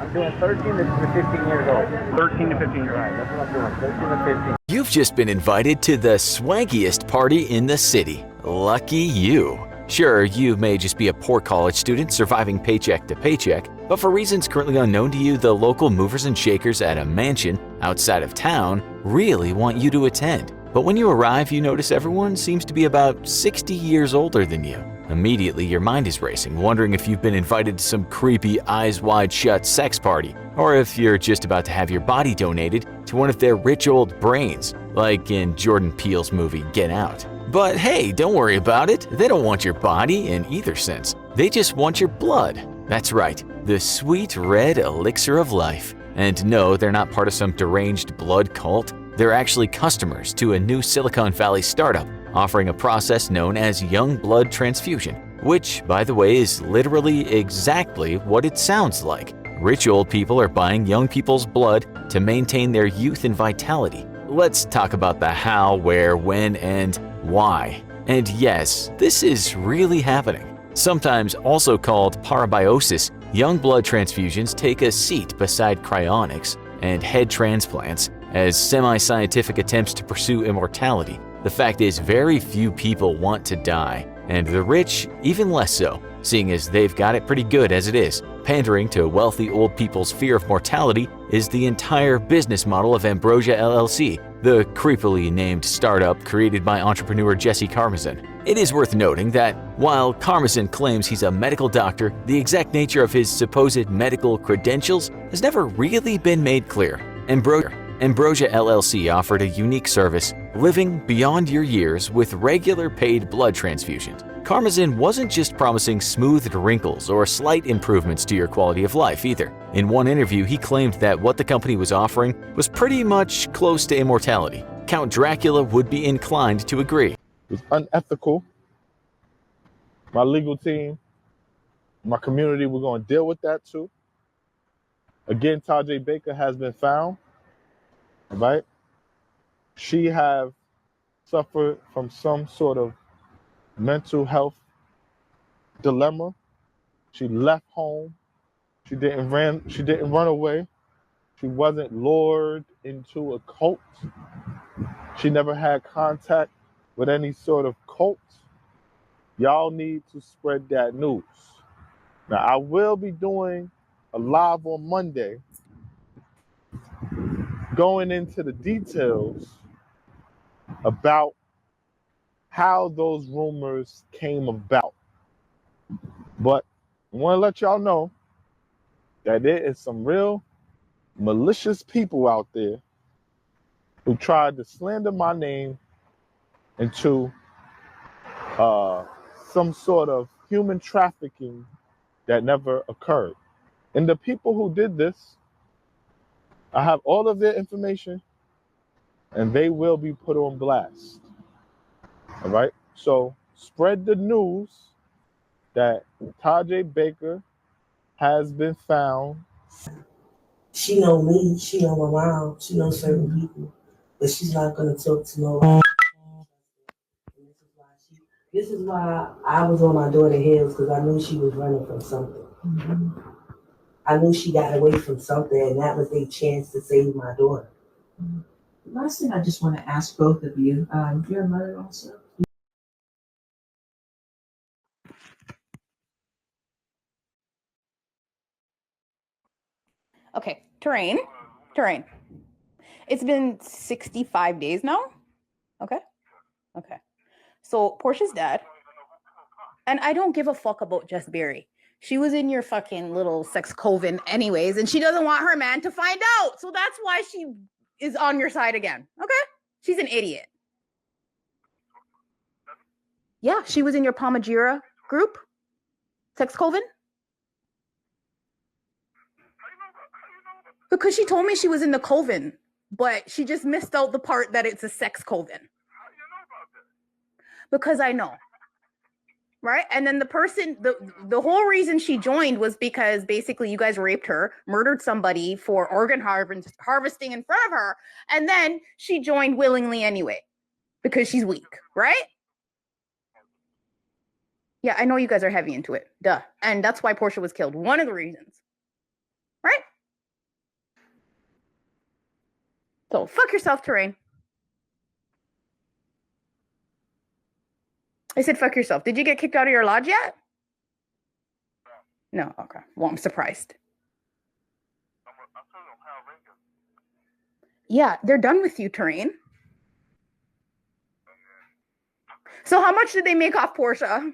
I'm doing 13, this is 15 years old. 13 to 15 years old. Right, that's what I'm doing, 13 to 15. You've just been invited to the swankiest party in the city. Lucky you. Sure, you may just be a poor college student surviving paycheck to paycheck, but for reasons currently unknown to you, the local movers and shakers at a mansion outside of town really want you to attend. But when you arrive, you notice everyone seems to be about 60 years older than you. Immediately, your mind is racing, wondering if you've been invited to some creepy, eyes-wide-shut sex party, or if you're just about to have your body donated to one of their rich old brains, like in Jordan Peele's movie Get Out. But hey, don't worry about it. They don't want your body in either sense. They just want your blood. That's right, the sweet red elixir of life. And no, they're not part of some deranged blood cult. They're actually customers to a new Silicon Valley startup offering a process known as young blood transfusion, which, by the way, is literally exactly what it sounds like. Rich old people are buying young people's blood to maintain their youth and vitality. Let's talk about the how, where, when, and why. And yes, this is really happening. Sometimes also called parabiosis, young blood transfusions take a seat beside cryonics and head transplants As semi-scientific attempts to pursue immortality, the fact is very few people want to die, and the rich even less so, seeing as they've got it pretty good as it is. Pandering to wealthy old people's fear of mortality is the entire business model of Ambrosia LLC, the creepily named startup created by entrepreneur Jesse Karmazin. It is worth noting that while Karmazin claims he's a medical doctor, the exact nature of his supposed medical credentials has never really been made clear. Ambrosia LLC offered a unique service, living beyond your years with regular paid blood transfusions. Karmazin wasn't just promising smoothed wrinkles or slight improvements to your quality of life either. In one interview, he claimed that what the company was offering was pretty much close to immortality. Count Dracula would be inclined to agree. It was unethical. My legal team, my community, we're going to deal with that too. Again, Tajay Baker has been found, right? She have suffered from some sort of mental health dilemma. She left home. She didn't run away. She wasn't lured into a cult. She never had contact with any sort of cult. Y'all need to spread that news. Now, I will be doing a live on Monday going into the details about how those rumors came about. But I want to let y'all know that there is some real malicious people out there who tried to slander my name into some sort of human trafficking that never occurred. And the people who did this, I have all of their information and they will be put on blast. All right? So spread the news that Tajay Baker has been found. She know me, she know my mom, she know certain people, but she's not gonna talk to nobody. This is why I was on my daughter's heels, because I knew she was running from something. Mm-hmm. I knew she got away from something, and that was their chance to save my daughter. Mm-hmm. Last thing I just want to ask both of you, you're a mother also? Okay, Terrain. It's been 65 days now. Okay. So Portia's dead. And I don't give a fuck about Jess Berry. She was in your fucking little sex coven anyways, and she doesn't want her man to find out. So that's why she is on your side again. Okay? She's an idiot. Yeah, she was in your Palmajira group. Sex coven. Because she told me she was in the coven, but she just missed out the part that it's a sex coven. Because I know. Right? And then the person, the whole reason she joined was because basically you guys raped her, murdered somebody for organ harvesting in front of her, and then she joined willingly anyway because she's weak, right? Yeah, I know you guys are heavy into it. Duh. And that's why Portia was killed. One of the reasons. Right? So fuck yourself, Terrain. I said fuck yourself. Did you get kicked out of your lodge yet? No. Okay. Well, I'm surprised. Yeah, they're done with you, Terrain. So how much did they make off Portia?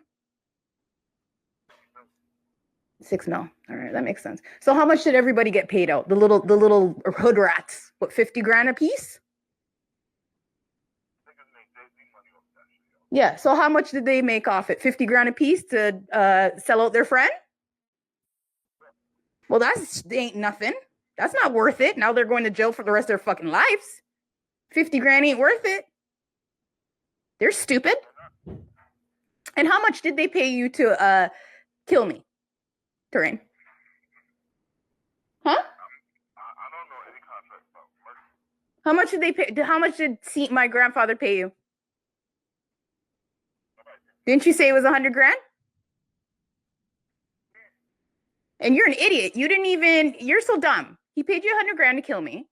6 mil. All right, that makes sense. So how much did everybody get paid out? The little hood rats. What, 50 grand a piece? Yeah, so how much did they make off it? 50 grand a piece to sell out their friend? Well, that ain't nothing. That's not worth it. Now they're going to jail for the rest of their fucking lives. 50 grand ain't worth it. They're stupid. And how much did they pay you to kill me, Terrain? Huh? How much did they pay? How much did my grandfather pay you? Didn't you say it was 100 grand? And you're an idiot. You're so dumb. He paid you 100 grand to kill me.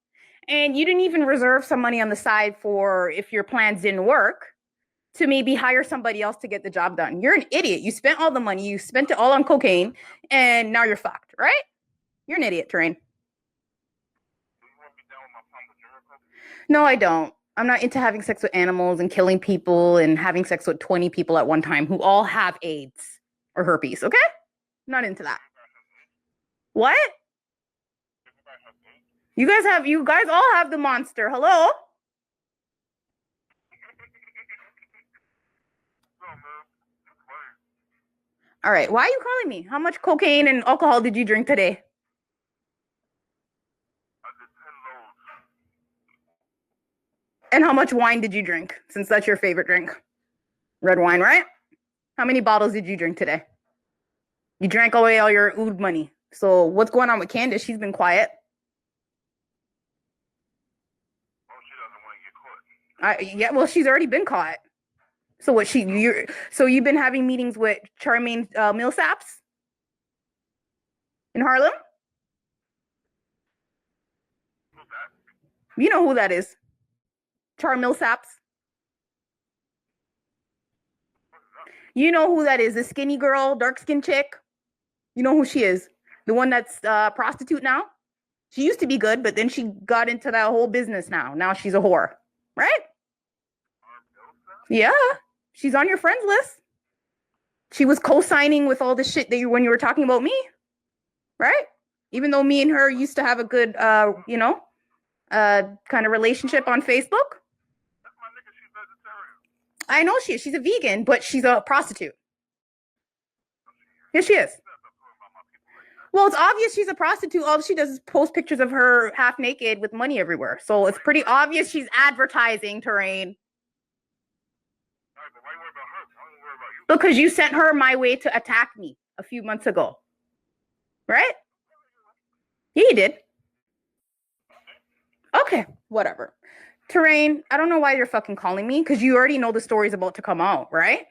And you didn't even reserve some money on the side for if your plans didn't work to maybe hire somebody else to get the job done. You're an idiot. You spent all the money. You spent it all on cocaine, and now you're fucked, right? You're an idiot, Terrain. No, I don't. I'm not into having sex with animals and killing people and having sex with 20 people at one time who all have AIDS or herpes, okay? I'm not into that. What? You guys all have the monster. Hello? All right, why are you calling me? How much cocaine and alcohol did you drink today? And how much wine did you drink, since that's your favorite drink? Red wine, right? How many bottles did you drink today? You drank away all your oud money. So what's going on with Candace? She's been quiet. Yeah, well, she's already been caught. So what? So you've been having meetings with Charmaine Millsaps in Harlem? You know who that is? Char Millsaps. You know who that is? The skinny girl, dark skinned chick. You know who she is? The one that's prostitute now. She used to be good, but then she got into that whole business now. Now she's a whore, right? Yeah, she's on your friends list. She was co-signing with all the shit that when you were talking about me, right? Even though me and her used to have a good, kind of relationship on Facebook. I know she is. She's a vegan, but she's a prostitute. Yes, she is. Well, it's obvious she's a prostitute. All she does is post pictures of her half naked with money everywhere. So it's pretty obvious she's advertising, Terrain. Because you sent her my way to attack me a few months ago. Right? Yeah, you did. Okay, whatever. Terrain, I don't know why you're fucking calling me, because you already know the story's about to come out, right?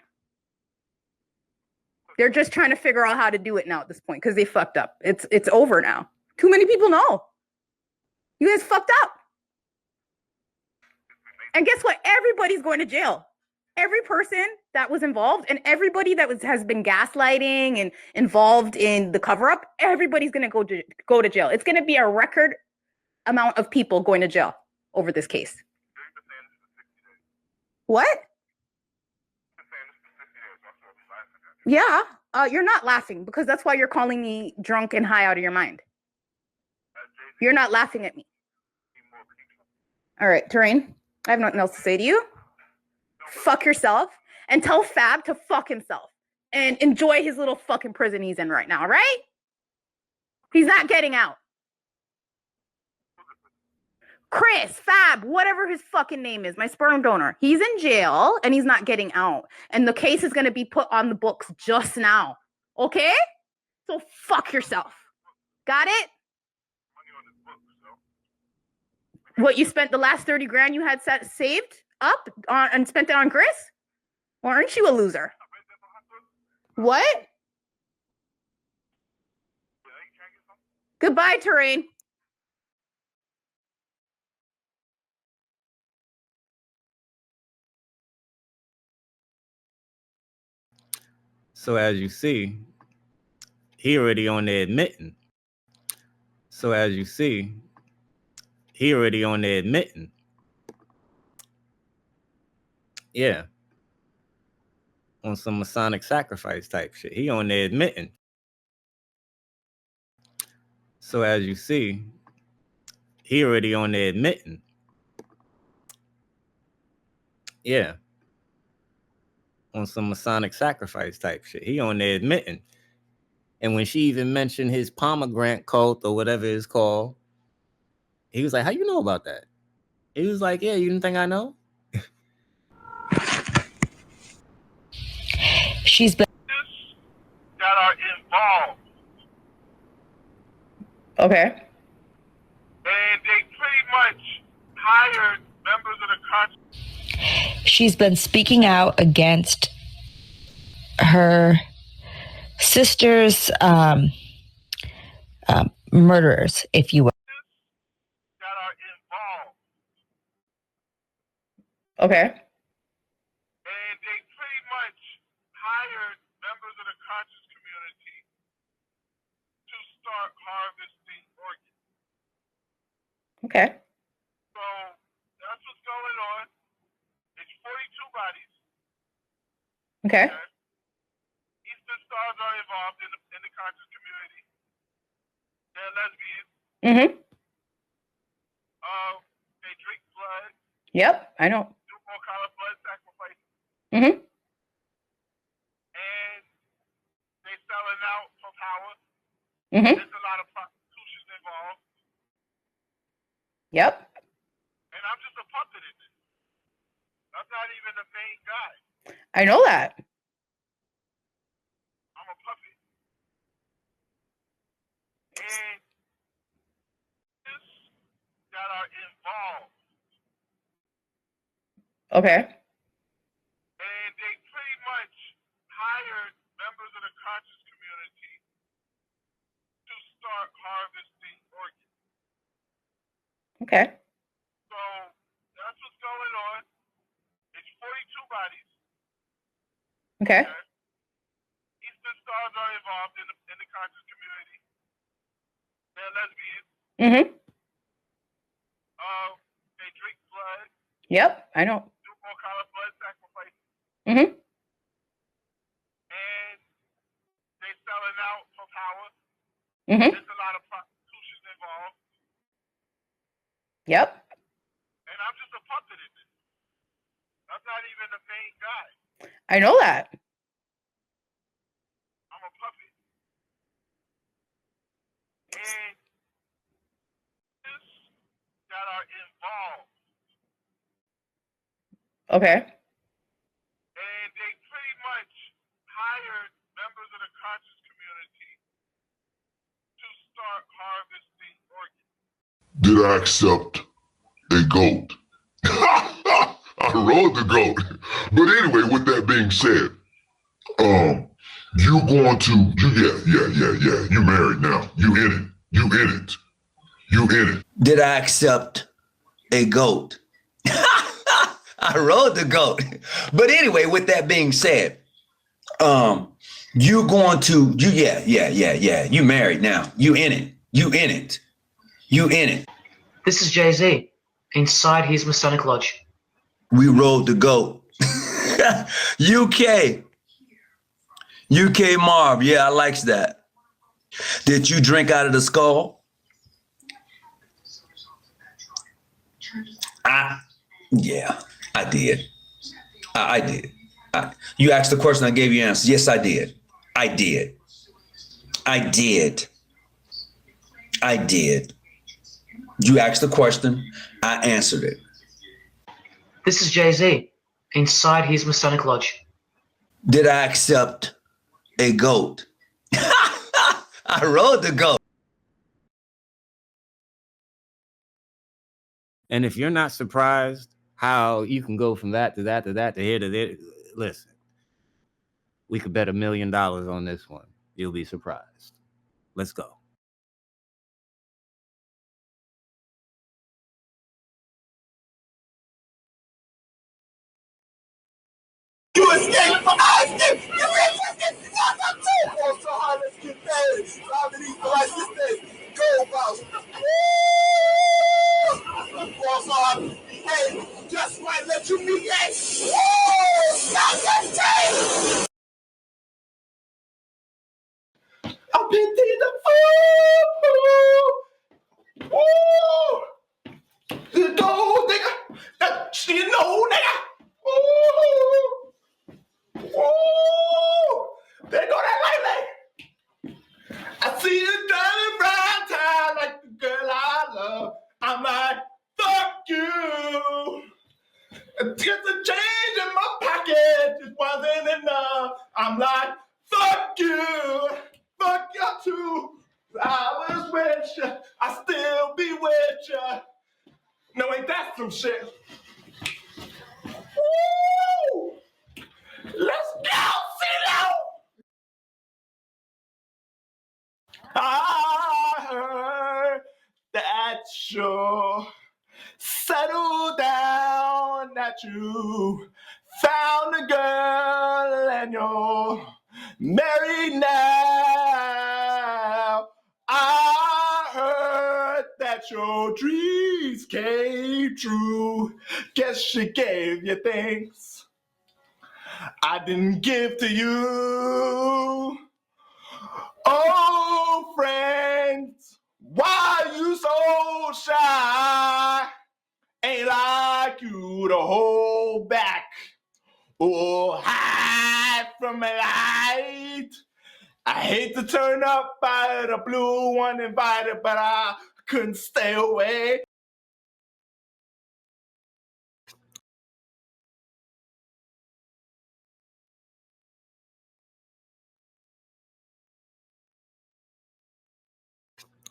They're just trying to figure out how to do it now at this point, because they fucked up. It's over now. Too many people know. You guys fucked up. And guess what? Everybody's going to jail. Every person that was involved and everybody that has been gaslighting and involved in the cover-up, everybody's going to go to jail. It's going to be a record amount of people going to jail over this case. What? Yeah, you're not laughing because that's why you're calling me drunk and high out of your mind. You're not laughing at me. All right, Terrain, I have nothing else to say to you. Fuck yourself and tell Fab to fuck himself and enjoy his little fucking prison he's in right now, right? He's not getting out. Chris, Fab, whatever his fucking name is, my sperm donor. He's in jail and he's not getting out. And the case is going to be put on the books just now. Okay? So fuck yourself. Got it? What, you spent the last 30 grand you had saved up on and spent it on Chris? Well, aren't you a loser? What? Goodbye, Terrain. So as you see, he already on there admitting. So as you see, he already on there admitting. Yeah. On some Masonic sacrifice type shit. He on there admitting. So as you see, he already on there admitting. Yeah. On some Masonic sacrifice type shit. He on there admitting. And when she even mentioned his pomegranate cult or whatever it's called, he was like, how you know about that? He was like, yeah, you didn't think I know? She's been that are involved. Okay. And they pretty much hired members of the country. she's been speaking out against her sister's murderers, if you will. Okay. And they pretty much hired members of the conscious community to start harvesting organs. Okay. So that's what's going on. It's 42 bodies. Okay. Eastern stars are involved in the conscious community. They're lesbians. Mm-hmm. They drink blood. Yep, I know. Do all kind of blood sacrifice. Mm-hmm. And they selling out for power. Mm-hmm. There's a lot of prostitution involved. Yep. And I'm just a puppet in this. I'm not even the main guy. I know that. I'm a puppet. And this that are involved. Okay. And they pretty much hired members of the conscious community to start harvesting organs. Okay. So that's what's going on. It's 42 bodies. Okay. Eastern stars are involved in the conscious community. They're lesbians. Mm-hmm. They drink blood. Yep, I know. Do all kind of blood sacrifice. Mm-hmm. And they selling out for power. Mm-hmm. There's a lot of prostitution involved. Yep. And I'm just a puppet in this. I'm not even the main guy. I know that. I'm a puppet. And this that are involved. Okay. And they pretty much hired members of the conscious community to start harvesting organs. Did I accept a goat? I rode the goat. But anyway, with that being said, you going to, yeah. You married now. You in it. You in it. You in it. Did I accept a goat? I rode the goat. But anyway, with that being said, you going to, yeah. You married now. You in it. You in it. You in it. This is Jay-Z. Inside his Masonic Lodge. We rode the goat. UK. UK Marv. Yeah, I likes that. Did you drink out of the skull? Yeah, I did. I did. You asked the question, I gave you answers. Yes, I did. I did. I did. I did. You asked the question, I answered it. This is Jay-Z. Inside his Masonic Lodge. Did I accept a goat? I rode the goat. And if you're not surprised how you can go from that to that to that to here to there, listen, we could bet $1 million on this one. You'll be surprised. Let's go. You escaped from Austin! You escaped from Austin! Oh, so hard, let's get paid. Robbing these devices, go about. Woo! Oh, so hard, hey, just might let you meet that. Woo! Stop that shit! I've been to the food. Woo! The dog, nigga. That, you know, nigga. Woo! Woo! There go that lady. I see you dirty brown tie like the girl I love. I'm like, fuck you. Get the change in my pocket just wasn't enough. I'm like, fuck you. Fuck you too. I was with you. I still be with you. No, ain't that some shit? Woo! Let's go, CeeLo! I heard that you're settled down at that you found a girl and you're married now. I heard that your dreams came true. Guess she gave you things I didn't give to you. Oh, friends, why you so shy? Ain't like you to hold back or hide from the light. I hate to turn up by the blue one invited, but I couldn't stay away.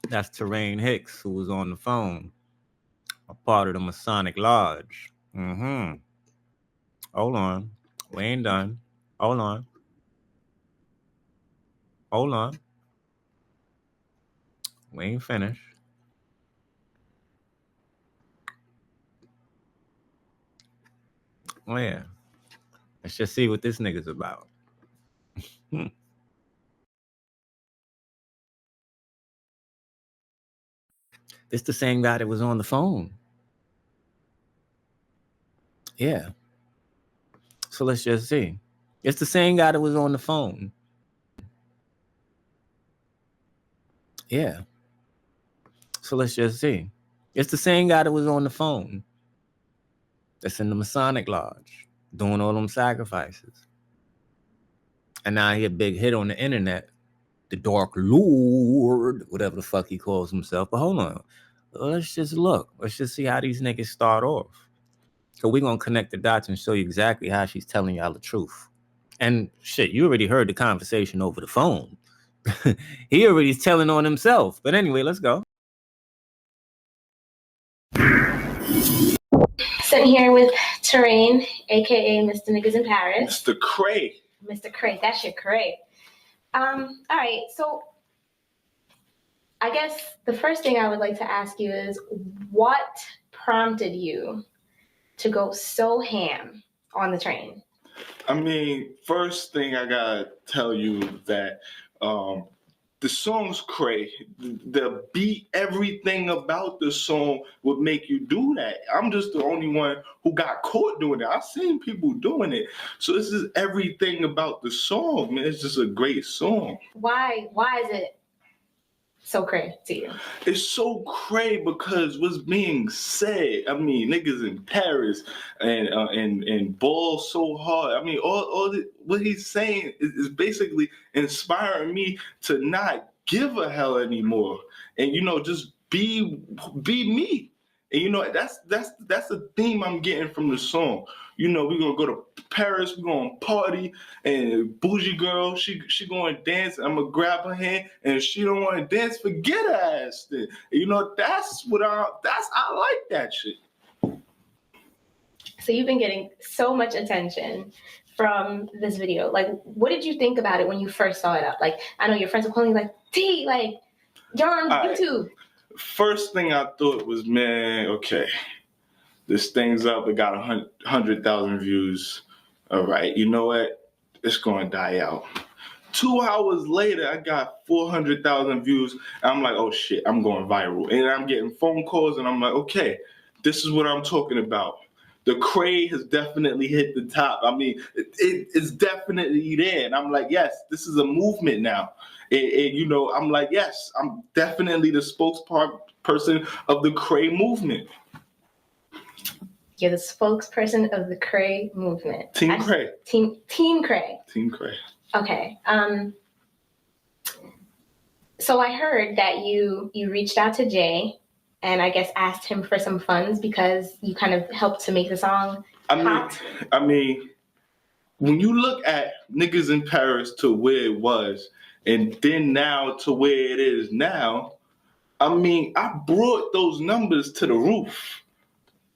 That's Terrain Hicks, who was on the phone, a part of the Masonic Lodge. Mm-hmm. Hold on. We ain't done. Hold on. Hold on. We ain't finished. Oh, yeah. Let's just see what this nigga's about. This the same guy that was on the phone. Yeah. So let's just see. It's the same guy that was on the phone. Yeah. So let's just see. It's the same guy that was on the phone that's in the Masonic Lodge doing all them sacrifices. And now he a big hit on the internet. The Dark Lord, whatever the fuck he calls himself. But hold on. Let's just look. Let's just see how these niggas start off. So we're going to connect the dots and show you exactly how she's telling y'all the truth. And shit, you already heard the conversation over the phone. He already is telling on himself. But anyway, let's go. Sitting here with Terrain, aka Mr. Niggas in Paris. Mr. Cray. Mr. Cray, that shit Cray. All right, so I guess the first thing I would like to ask you is what prompted you to go so ham on the train? I mean, first thing I gotta tell you that the song's cray. The beat, everything about the song would make you do that. I'm just the only one who got caught doing it. I've seen people doing it. So this is everything about the song, man. It's just a great song. Why is it so cray to you? It's so cray because what's being said. I mean, niggas in Paris and ball so hard. I mean, what he's saying is basically inspiring me to not give a hell anymore, and just be me. And that's a theme I'm getting from the song. We're gonna go to Paris, we're gonna party, and bougie girl, she gonna dance. I'm gonna grab her hand, and if she don't want to dance, forget her ass. Then that's I like that shit. So you've been getting so much attention from this video. Like, what did you think about it when you first saw it up? Like, I know your friends were calling you like, T, like, you're on YouTube. First thing I thought was, man, okay, this thing's up. It got 100,000 views. All right, you know what? It's going to die out. 2 hours later, I got 400,000 views. I'm like, oh shit, I'm going viral. And I'm getting phone calls, and I'm like, okay, this is what I'm talking about. The cray has definitely hit the top. I mean, it's definitely there. And I'm like, yes, this is a movement now. And I'm like, yes, I'm definitely the spokesperson of the cray movement. You're the spokesperson of the cray movement. Team Cray. Team Cray. Team Cray. Okay. So I heard that you reached out to Jay and I guess asked him for some funds because you kind of helped to make the song hot. I mean, when you look at Niggas in Paris to where it was, and then now to where it is now, I mean, I brought those numbers to the roof.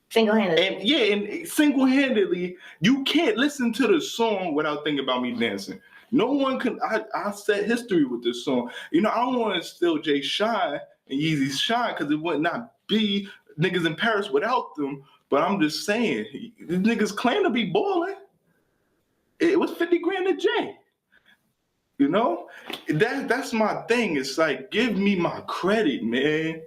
Single-handedly. And single-handedly, you can't listen to the song without thinking about me dancing. No one can. I set history with this song. I don't want to steal Jay's shine and Yeezy's shine because it would not be Niggas in Paris without them. But I'm just saying, these niggas claim to be balling. It was 50 grand a J. You know? That's my thing. It's like, give me my credit, man.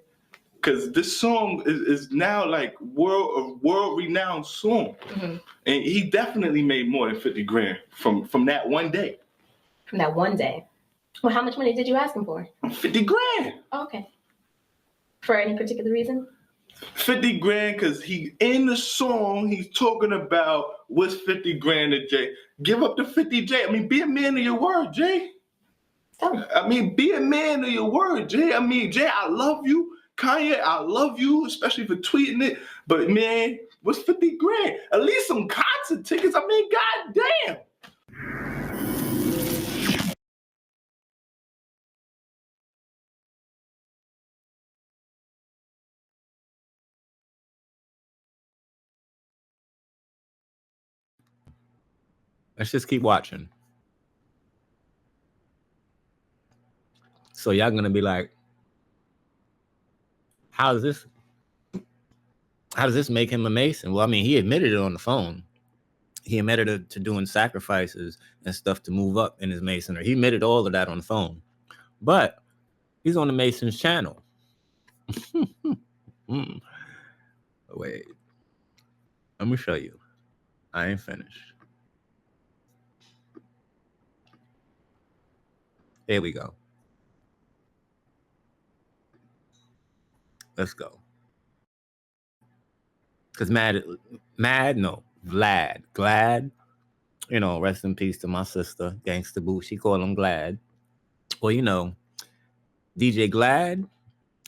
Because this song is now like a world-renowned song. And he definitely made more than 50 grand from that one day. From that one day. Well, how much money did you ask him for? 50 grand. Oh, okay. For any particular reason? 50 grand because he in the song he's talking about what's 50 grand a Jay. Give up the 50 J. I mean, be a man of your word, Jay. I mean, be a man of your word, Jay. I mean, Jay, I love you. Kanye, I love you, especially for tweeting it. But man, what's 50 grand? At least some concert tickets. I mean, goddamn. Let's just keep watching. So y'all gonna be like, how does this make him a Mason? Well, I mean, he admitted it on the phone. He admitted to doing sacrifices and stuff to move up in his Masonry. He admitted all of that on the phone. But he's on the Masons channel. Wait. Let me show you. I ain't finished. There we go. Let's go. Because Glad, you know, rest in peace to my sister, Gangsta Boo. She called him Glad. Well, you know, DJ Glad,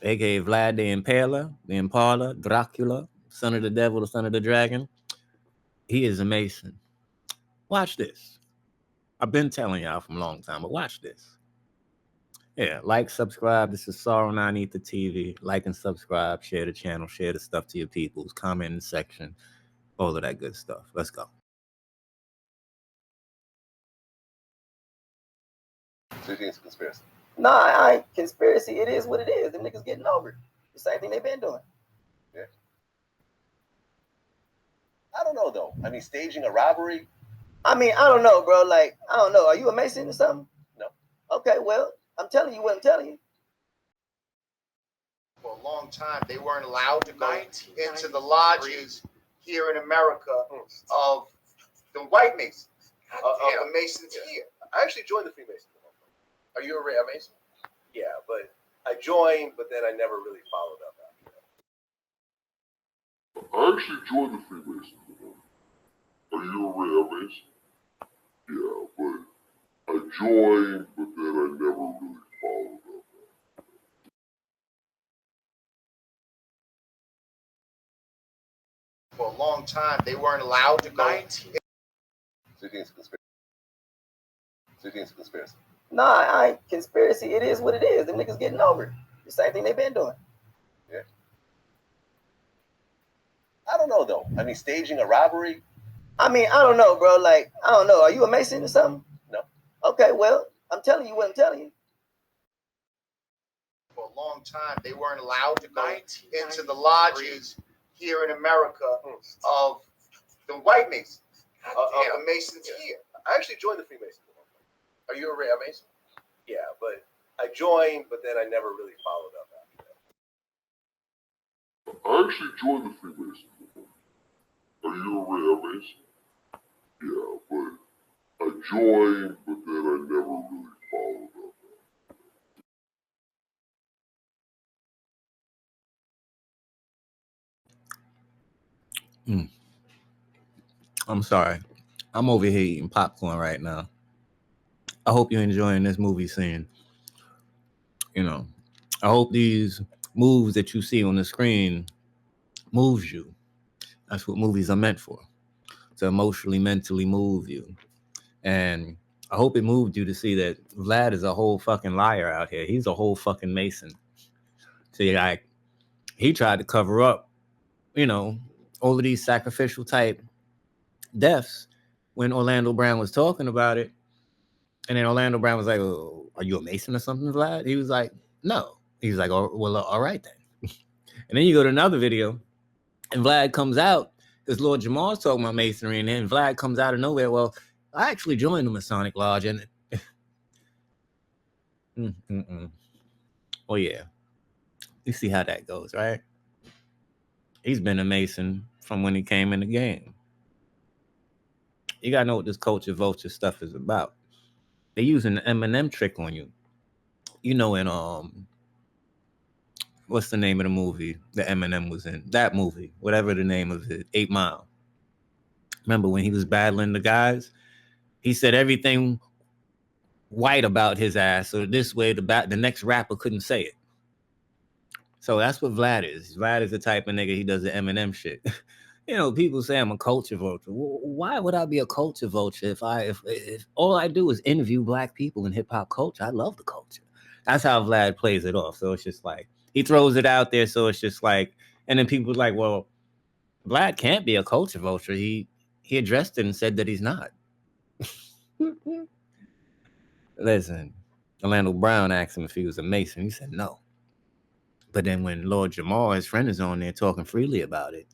aka Vlad the Impaler, the Impala, Dracula, son of the devil, the son of the dragon. He is a Mason. Watch this. I've been telling y'all from a long time, but watch this. Yeah, like, subscribe. This is Sorrow A9E TV. Like and subscribe. Share the channel. Share the stuff to your peoples. Comment in the section. All of that good stuff. Let's go. So you think it's a conspiracy? Nah, I ain't conspiracy. It is what it is. Them niggas getting over it. The same thing they've been doing. Yeah. I don't know, though. I mean, staging a robbery? I mean, I don't know, bro. Like, I don't know. Are you a Mason or something? No. Okay, well, I'm telling you what I'm telling you. For a long time, they weren't allowed to go into the lodges here in America of the white Masons, of the Masons here. I actually joined the Freemasons. Are you a Mason? Yeah, but I joined, but then I never really followed up after that. I actually joined the Freemasons. Are you a Mason? Yeah, but I joined, but then I never really followed up. For a long time, they weren't allowed to go. So you think it's a conspiracy? So you think it's a conspiracy? Nah, I ain't conspiracy. It is what it is. Them niggas getting over it. The same thing they've been doing. Yeah. I don't know, though. I mean, staging a robbery? I mean, I don't know, bro. Like, I don't know. Are you a Mason or something? No. Okay, well, I'm telling you what I'm telling you. For a long time, they weren't allowed to go into the lodges here in America of the white Masons, of the Masons here. I actually joined the Freemasons. Are you a Mason? Yeah, but I joined, but then I never really followed up after that. I actually joined the Freemasons. Are you a Mason? Yeah, but I joined, but then I never really followed up. I'm sorry. I'm over here eating popcorn right now. I hope you're enjoying this movie scene. You know, I hope these moves that you see on the screen moves you. That's what movies are meant for, to emotionally, mentally move you. And I hope it moved you to see that Vlad is a whole fucking liar out here. He's a whole fucking Mason. See, like, he tried to cover up, you know, all of these sacrificial type deaths when Orlando Brown was talking about it. And then Orlando Brown was like, oh, are you a Mason or something, Vlad? He was like, no. He was like, oh, well, all right then. And then you go to another video And Vlad comes out, because Lord Jamal's talking about masonry, and then Vlad comes out of nowhere. Well, I actually joined the Masonic Lodge, and well, yeah, you see how that goes, right? He's been a Mason from when he came in the game. You gotta know what this culture vulture stuff is about. They're using the Eminem trick on you. You know, in what's the name of the movie that Eminem was in? That movie, whatever the name of it, 8 Mile. Remember when he was battling the guys? He said everything white about his ass, so this way the next rapper couldn't say it. So that's what Vlad is. Vlad is the type of nigga, he does the Eminem shit. You know, people say I'm a culture vulture. Why would I be a culture vulture if all I do is interview black people in hip hop culture? I love the culture. That's how Vlad plays it off. So it's just like he throws it out there. So it's just like, and then people are like, well, Vlad can't be a culture vulture. He addressed it and said that he's not. Listen, Orlando Brown asked him if he was a Mason. He said no. But then when Lord Jamal, his friend, is on there talking freely about it,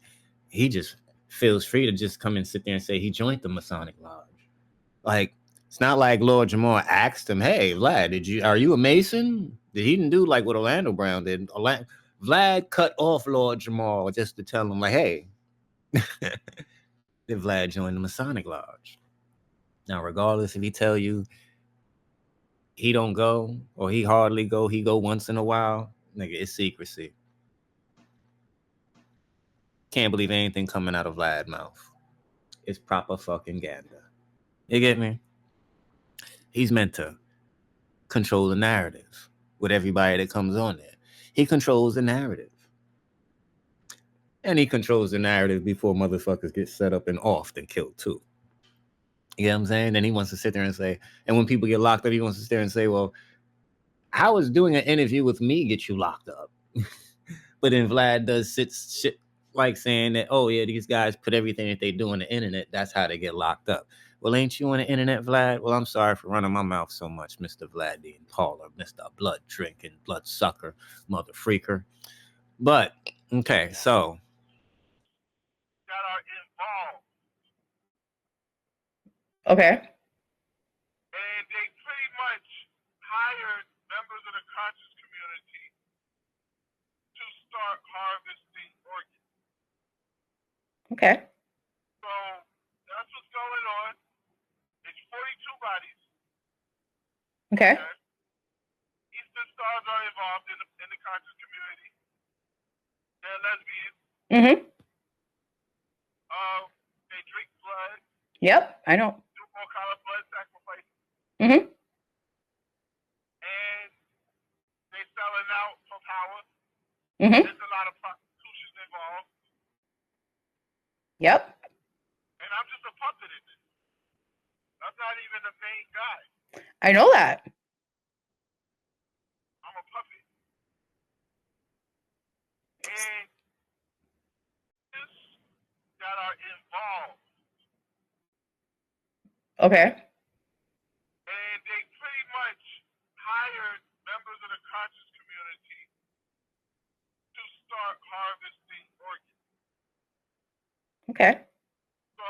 he just feels free to just come and sit there and say he joined the Masonic Lodge. Like, it's not like Lord Jamal asked him, hey, Vlad, are you a Mason? He didn't do like what Orlando Brown did. Vlad cut off Lord Jamal just to tell him, like, hey, did Vlad join the Masonic Lodge? Now, regardless if he tell you he don't go or he hardly go, he go once in a while, nigga, it's secrecy. Can't believe anything coming out of Vlad's mouth. It's proper fucking gander. You get me? He's meant to control the narrative with everybody that comes on there. He controls the narrative. And he controls the narrative before motherfuckers get set up and offed and killed too. You know what I'm saying? Then he wants to sit there and say, and when people get locked up, he wants to sit there and say, well, how is doing an interview with me get you locked up? But then Vlad does shit like saying that, oh yeah, these guys put everything that they do on the internet. That's how they get locked up. Well, ain't you on the internet, Vlad? Well, I'm sorry for running my mouth so much, Mr. Vlad the Impaler, Mr. Blood Drinking, Blood Sucker, Mother Freaker. But, okay, so. Okay. And they pretty much hired members of the conscious community to start harvesting organs. Okay. So that's what's going on. It's 42 bodies. Okay. Eastern Stars are involved in the conscious community. They're lesbians. Mm-hmm. They drink blood. Yep, I know. Do all kind of blood sacrifice. Mm-hmm. And they selling out for power. Mm-hmm. There's a lot of prostitution involved. Yep. And I'm just a puppet in this. I'm not even the main guy. I know that. I'm a puppet. And this that are involved. Okay. And they pretty much hired members of the conscious community to start harvesting organs. Okay. So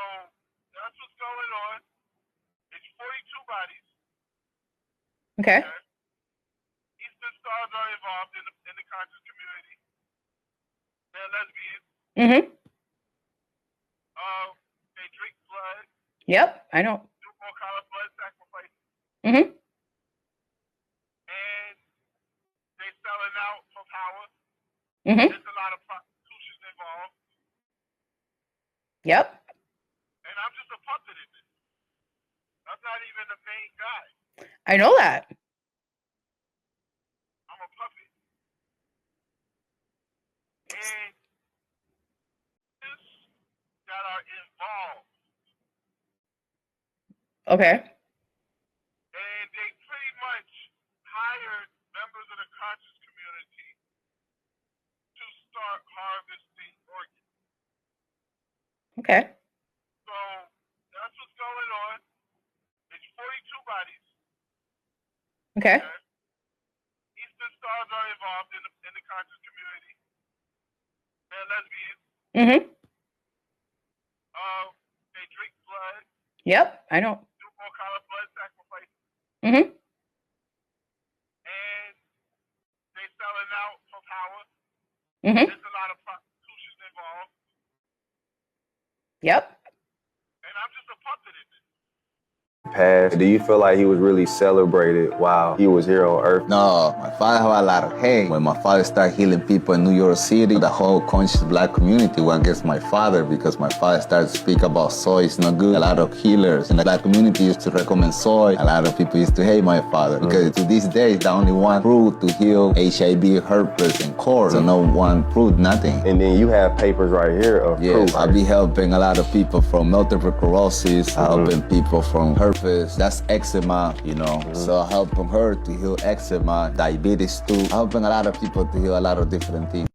that's what's going on. It's 42 bodies. Okay. Eastern Stars are involved in the conscious community. They're lesbians. Mm-hmm. They drink blood. Yep, I know. Do all kind of blood sacrifice. Mm-hmm. And they selling out for power. Mm-hmm. There's a lot of prostitution involved. Yep. And I'm just a puppet in this. I'm not even the main guy. I know that. I'm a puppet. And this that are involved. Okay. And they pretty much hired members of the conscious community to start harvesting organs. Okay. So that's what's going on. It's 42 bodies. Okay. Eastern Stars are involved in the conscious community. They're lesbians. Mm-hmm. Yep, I know. Mm-hmm. Mm-hmm. Yep. Past, do you feel like he was really celebrated while he was here on Earth? No, my father had a lot of hate. When my father started healing people in New York City, the whole conscious black community went against my father because my father started to speak about soy is not good. A lot of healers in the black community used to recommend soy. A lot of people used to hate my father because to this day, it's the only one proved to heal HIV, herpes, and cord. So no one proved nothing. And then you have papers right here of proof. I be helping a lot of people from multiple sclerosis, helping people from herpes. That's eczema, you know. So I helping her to heal eczema, diabetes too. Helping a lot of people to heal a lot of different things.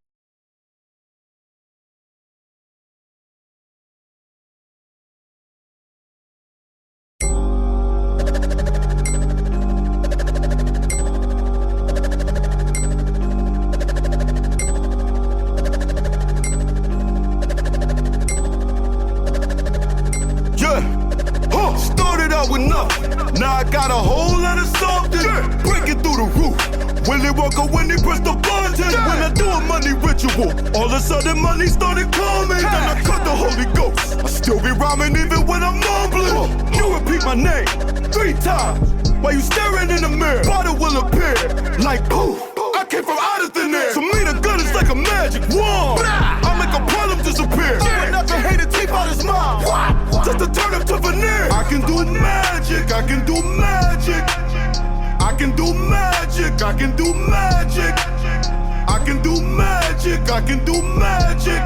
Started out with nothing. Now I got a whole lot of something. Breaking through the roof. Willy Wonka when he pressed the button. When I do a money ritual, all of a sudden money started coming. Then I cut the Holy Ghost. I still be rhyming even when I'm mumbling. You repeat my name 3 times while you staring in the mirror. Bottle will appear like poof. I came from out of thin air. To me the gun is like a magic wand. I make a problem disappear. Tearing up the hated teeth out his mouth. Just to turn him to veneer. I can do magic. I can do magic. I can do magic. I can do magic. I can do magic. I can do magic.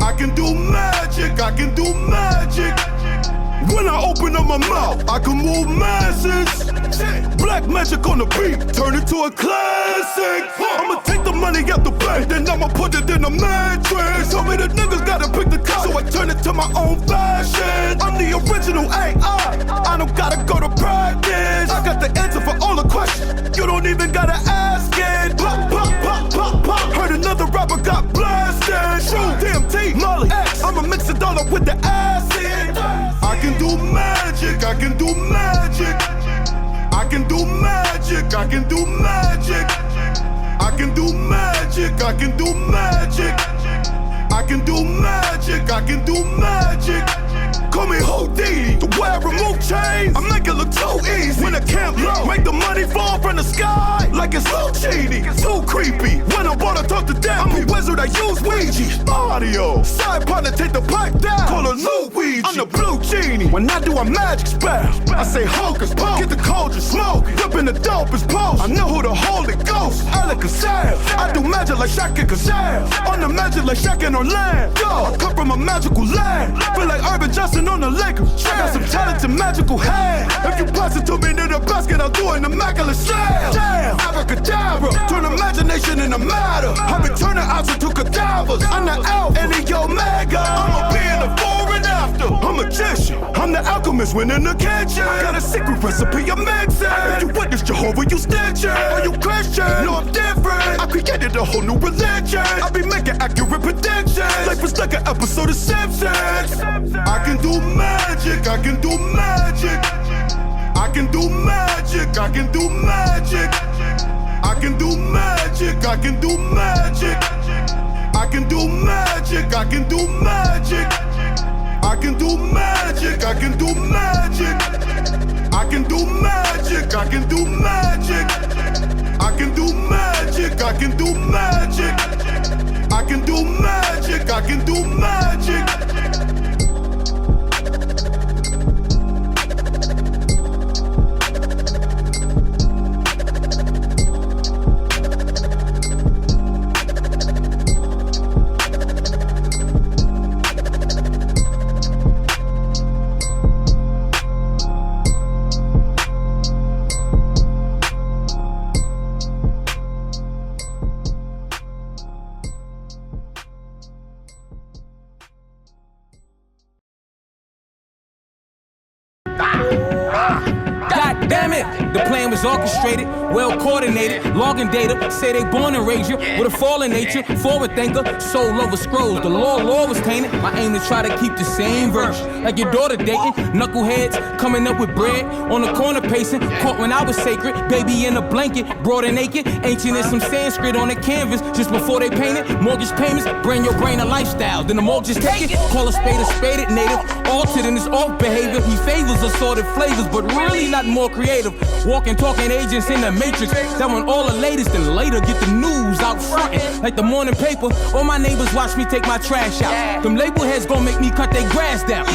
I can do magic. I can do magic. When I open up my mouth, I can move masses. Black magic on the beat, turn it to a classic. I'ma take the money out the bank, then I'ma put it in a mattress. Told me the niggas gotta pick the color, so I turn it to my own fashion. I'm the original AI, I don't gotta go to practice. I got the answer for all the questions, you don't even gotta ask it. Pop, pop, pop, pop, pop. Heard another rapper got blasted. True, DMT, Molly, X. I'ma mix it all up with the acid. I can do magic, I can do magic. I can do magic, I can do magic. I can do magic, I can do magic. I can do magic, I can do magic. Call me Houdini, the way I remove chains, I make it look too easy. When I camp low, make the money fall from the sky like it's Lucini. Too creepy. When I'm about to talk to them, I'm a wizard, I use Ouija. Audio, side partner, take the pipe down. Call her Luigi, I'm the blue genie. When I do a magic spell, I say hocus pocus, get the cauldron smoke, whipping the dopest post. I know who the Holy Ghost, Alakazam. I do magic like Shaq and Kazam. On the magic like Shaq and Orlando. I come from a magical land, feel like Urban Johnson on the Lakers. I got some talented magical hands. If you pass it to me near the basket, I'll do an immaculate slam. Damn, abracadabra, turn imagination into matter. I be turning ops into cadavers. I'm the Alpha and the Omega. I'ma be in the fore and after. I'm a magician, I'm the alchemist winning the kitchen. Got a secret recipe I'm mixing. If you witness Jehovah, you stitching. Are you Christian? No, I'm different. I created a whole new religion. I be making accurate predictions. Life is like an episode of Simpsons. I can do magic, I can do magic. I can do magic, I can do magic. I can do magic, I can do magic. I can do magic, I can do magic. I can do magic, I can do magic. I can do magic, I can do magic. I can do magic, I can do magic. I can do magic, I can do magic. God damn it! The plan was orchestrated, well coordinated. Logging data, say they born and raised you with a fallen nature, forward thinker, soul over scrolls. The law was tainted. My aim to try to keep the same verse. Like your daughter dating, knuckleheads coming up with bread on the corner pacing. Caught when I was sacred, baby in a blanket, broad and naked. Ancient as some Sanskrit on the canvas just before they painted. Mortgage payments, bring your brain a lifestyle. Then the mortgage take it, call a spade native. Altered in his off behavior, he favors assorted flavors, but really not more creative. Walking, talking agents in the matrix. That want all the latest and later get the news out frontin'. Like the morning paper, all my neighbors watch me take my trash out. Them label heads gon' make me cut their grass down.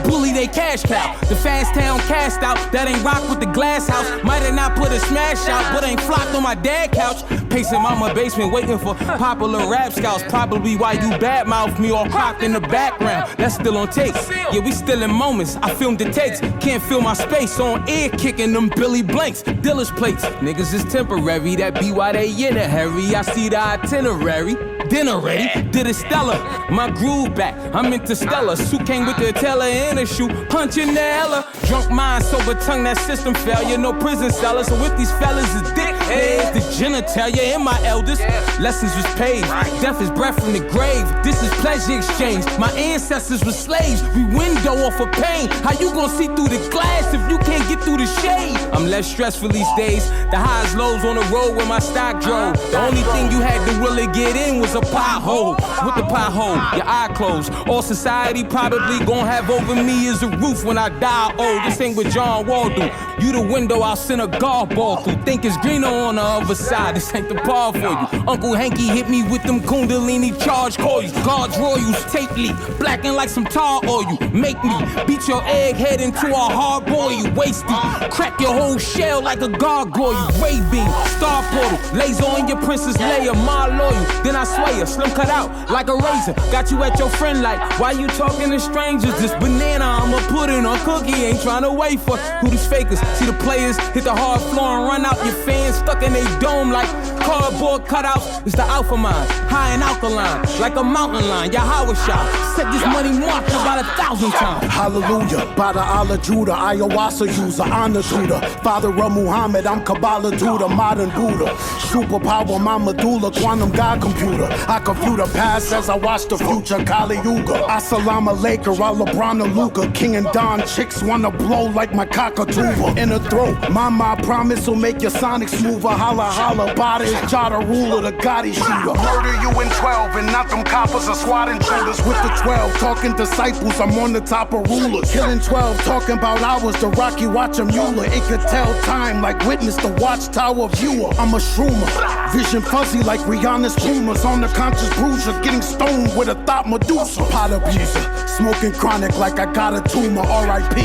Bully they cash cow. The fast town cast out, that ain't rock with the glass house. Might have not put a smash out, but ain't flocked on my dad couch. Pacing mama basement waiting for popular rap scouts. Probably why you badmouth me all cropped in the background. That's still on tape. Yeah, we still in moments. I filmed the takes. Can't feel my space on air kicking them Billy Blanks. Dealer's plates. Niggas is temporary. That be why they in a hurry. I see the itinerary. Dinner ready, did it stellar. My groove back, I'm interstellar. Suit came with the teller and a shoe, punching the Ella. Drunk mind, sober tongue, that system failure. No prison cellar, so with these fellas is dick heads. The genitalia and my elders, lessons was paid. Death is breath from the grave. This is pleasure exchange. My ancestors were slaves. We window off of pain. How you gonna see through the glass if you can't get through the shade? I'm less stressful these days. The highs, lows on the road where my stock drove. The only thing you had to really get in was a pothole. With the pothole, your eye closed. All society probably gon' have over me is a roof when I die old. This ain't what John Wall do. You the window I'll send a golf ball through. Think it's greener on the other side. This ain't the par for you. Uncle Hanky hit me with them Kundalini charge coils. Guards Royals, tape leak, blacking like some tar oil. Make me beat your egghead into a hard boil. Wasty, crack your whole shell like a gargoyle. Ray beam, star portal, laser on your Princess Leia, my loyal. Then I sway her, slim cut out like a razor. Got you at your friend like, why you talking to strangers? This banana I'ma put in a cookie. Ain't trying to wait for who these fakers. See the players hit the hard floor and run out. Your fans stuck in they dome like cardboard cutouts. It's the alpha mind, high and alkaline, like a mountain lion. Yahweh shot, set this money mark about 1,000 times. Hallelujah, by the Allah Judah, ayahuasca user, honor tutor. Father of Muhammad, I'm Kabbalah Duda, modern Buddha. Superpower, my medulla, quantum God computer. I confuse the past as I watch the future, Kali Yuga. Assalamu alaikum, LeBron and Luka. King and Don chicks wanna blow like my cockatoo. In the throat, mama, I promise will make your sonic smoother. Holla, holla, body, Jada ruler, the Gotti shooter. Murder you in 12 and not them coppers or SWAT intruders. With the 12, talking disciples, I'm on the top of rulers. Killing 12, talking about hours, the Rocky watch a Mueller. It could tell time like witness the watchtower viewer. I'm a shroomer, vision fuzzy like Rihanna's tumors. On the conscious bruiser, getting stoned with a thought Medusa. Pot abuser, smoking chronic like I got a tumor, R.I.P.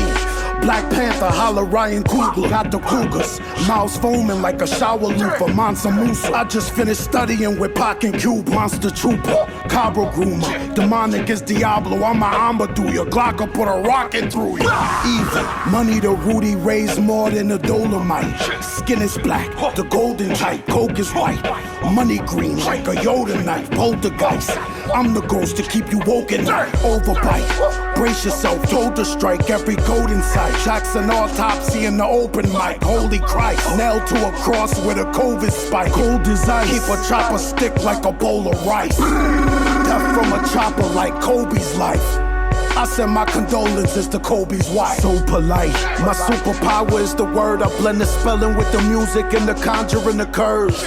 Black Panther, holla Ryan Coogler. Got the Cougars, mouths foaming like a shower loofah. Mansa Musa, I just finished studying with Pac and Cube. Monster Trooper, Cabra Groomer. Demonic is Diablo, I'm a Amaduya. Glocker put a rocket through you. Evil, money to Rudy raised more than a Dolomite. Skin is black, the golden type. Coke is white, money green like a Yoda knife. Poltergeist, I'm the ghost to keep you woke at night. Overbite, brace yourself, told to strike every code inside. Jackson autopsy in the open mic. Holy Christ, nailed to a cross with a COVID spike. Cold as ice, keep a chopper stick like a bowl of rice. Death from a chopper like Kobe's life. I send my condolences to Kobe's wife. So polite. My superpower is the word. I blend the spelling with the music and the conjuring occurs.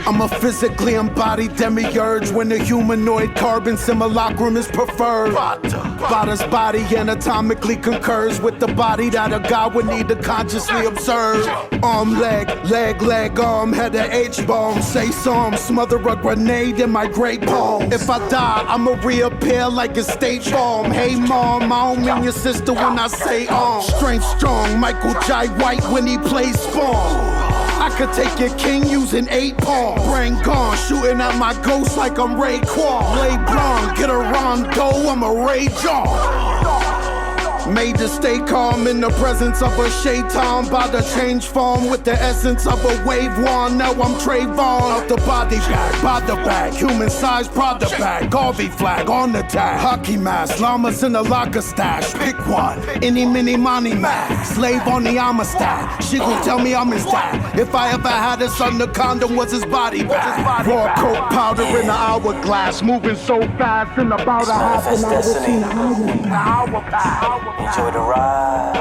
I'm a physically embodied demiurge when the humanoid carbon simulacrum is preferred. Bada's body anatomically concurs with the body that a god would need to consciously observe. Arm, leg, arm, head of H-bomb. Say some, smother a grenade in my great palm. If I die, I'ma reappear like a State Farm. Hey mom, I don't mean your sister when I say strength strong, Michael Jai White when he plays Spawn. I could take your king using 8 palms. Brain gone, shooting at my ghost like I'm Ray Kwan. Lay blonde, get a rondo, I'm a Ray John. Made to stay calm in the presence of a shaitan. By the change form with the essence of a wave wand. Now I'm Trayvon. Out the body bag, by the bag. Human size, Prada bag. Garvey flag on the tag. Hockey mask, llamas in the locker stash. Pick one, any mini money mag. Slave on the Amistad. She gon' tell me I'm his dad. If I ever had a son, the condom was his body bag. Raw coke powder in the hourglass. Moving so fast in about a half an hour. Enjoy the ride.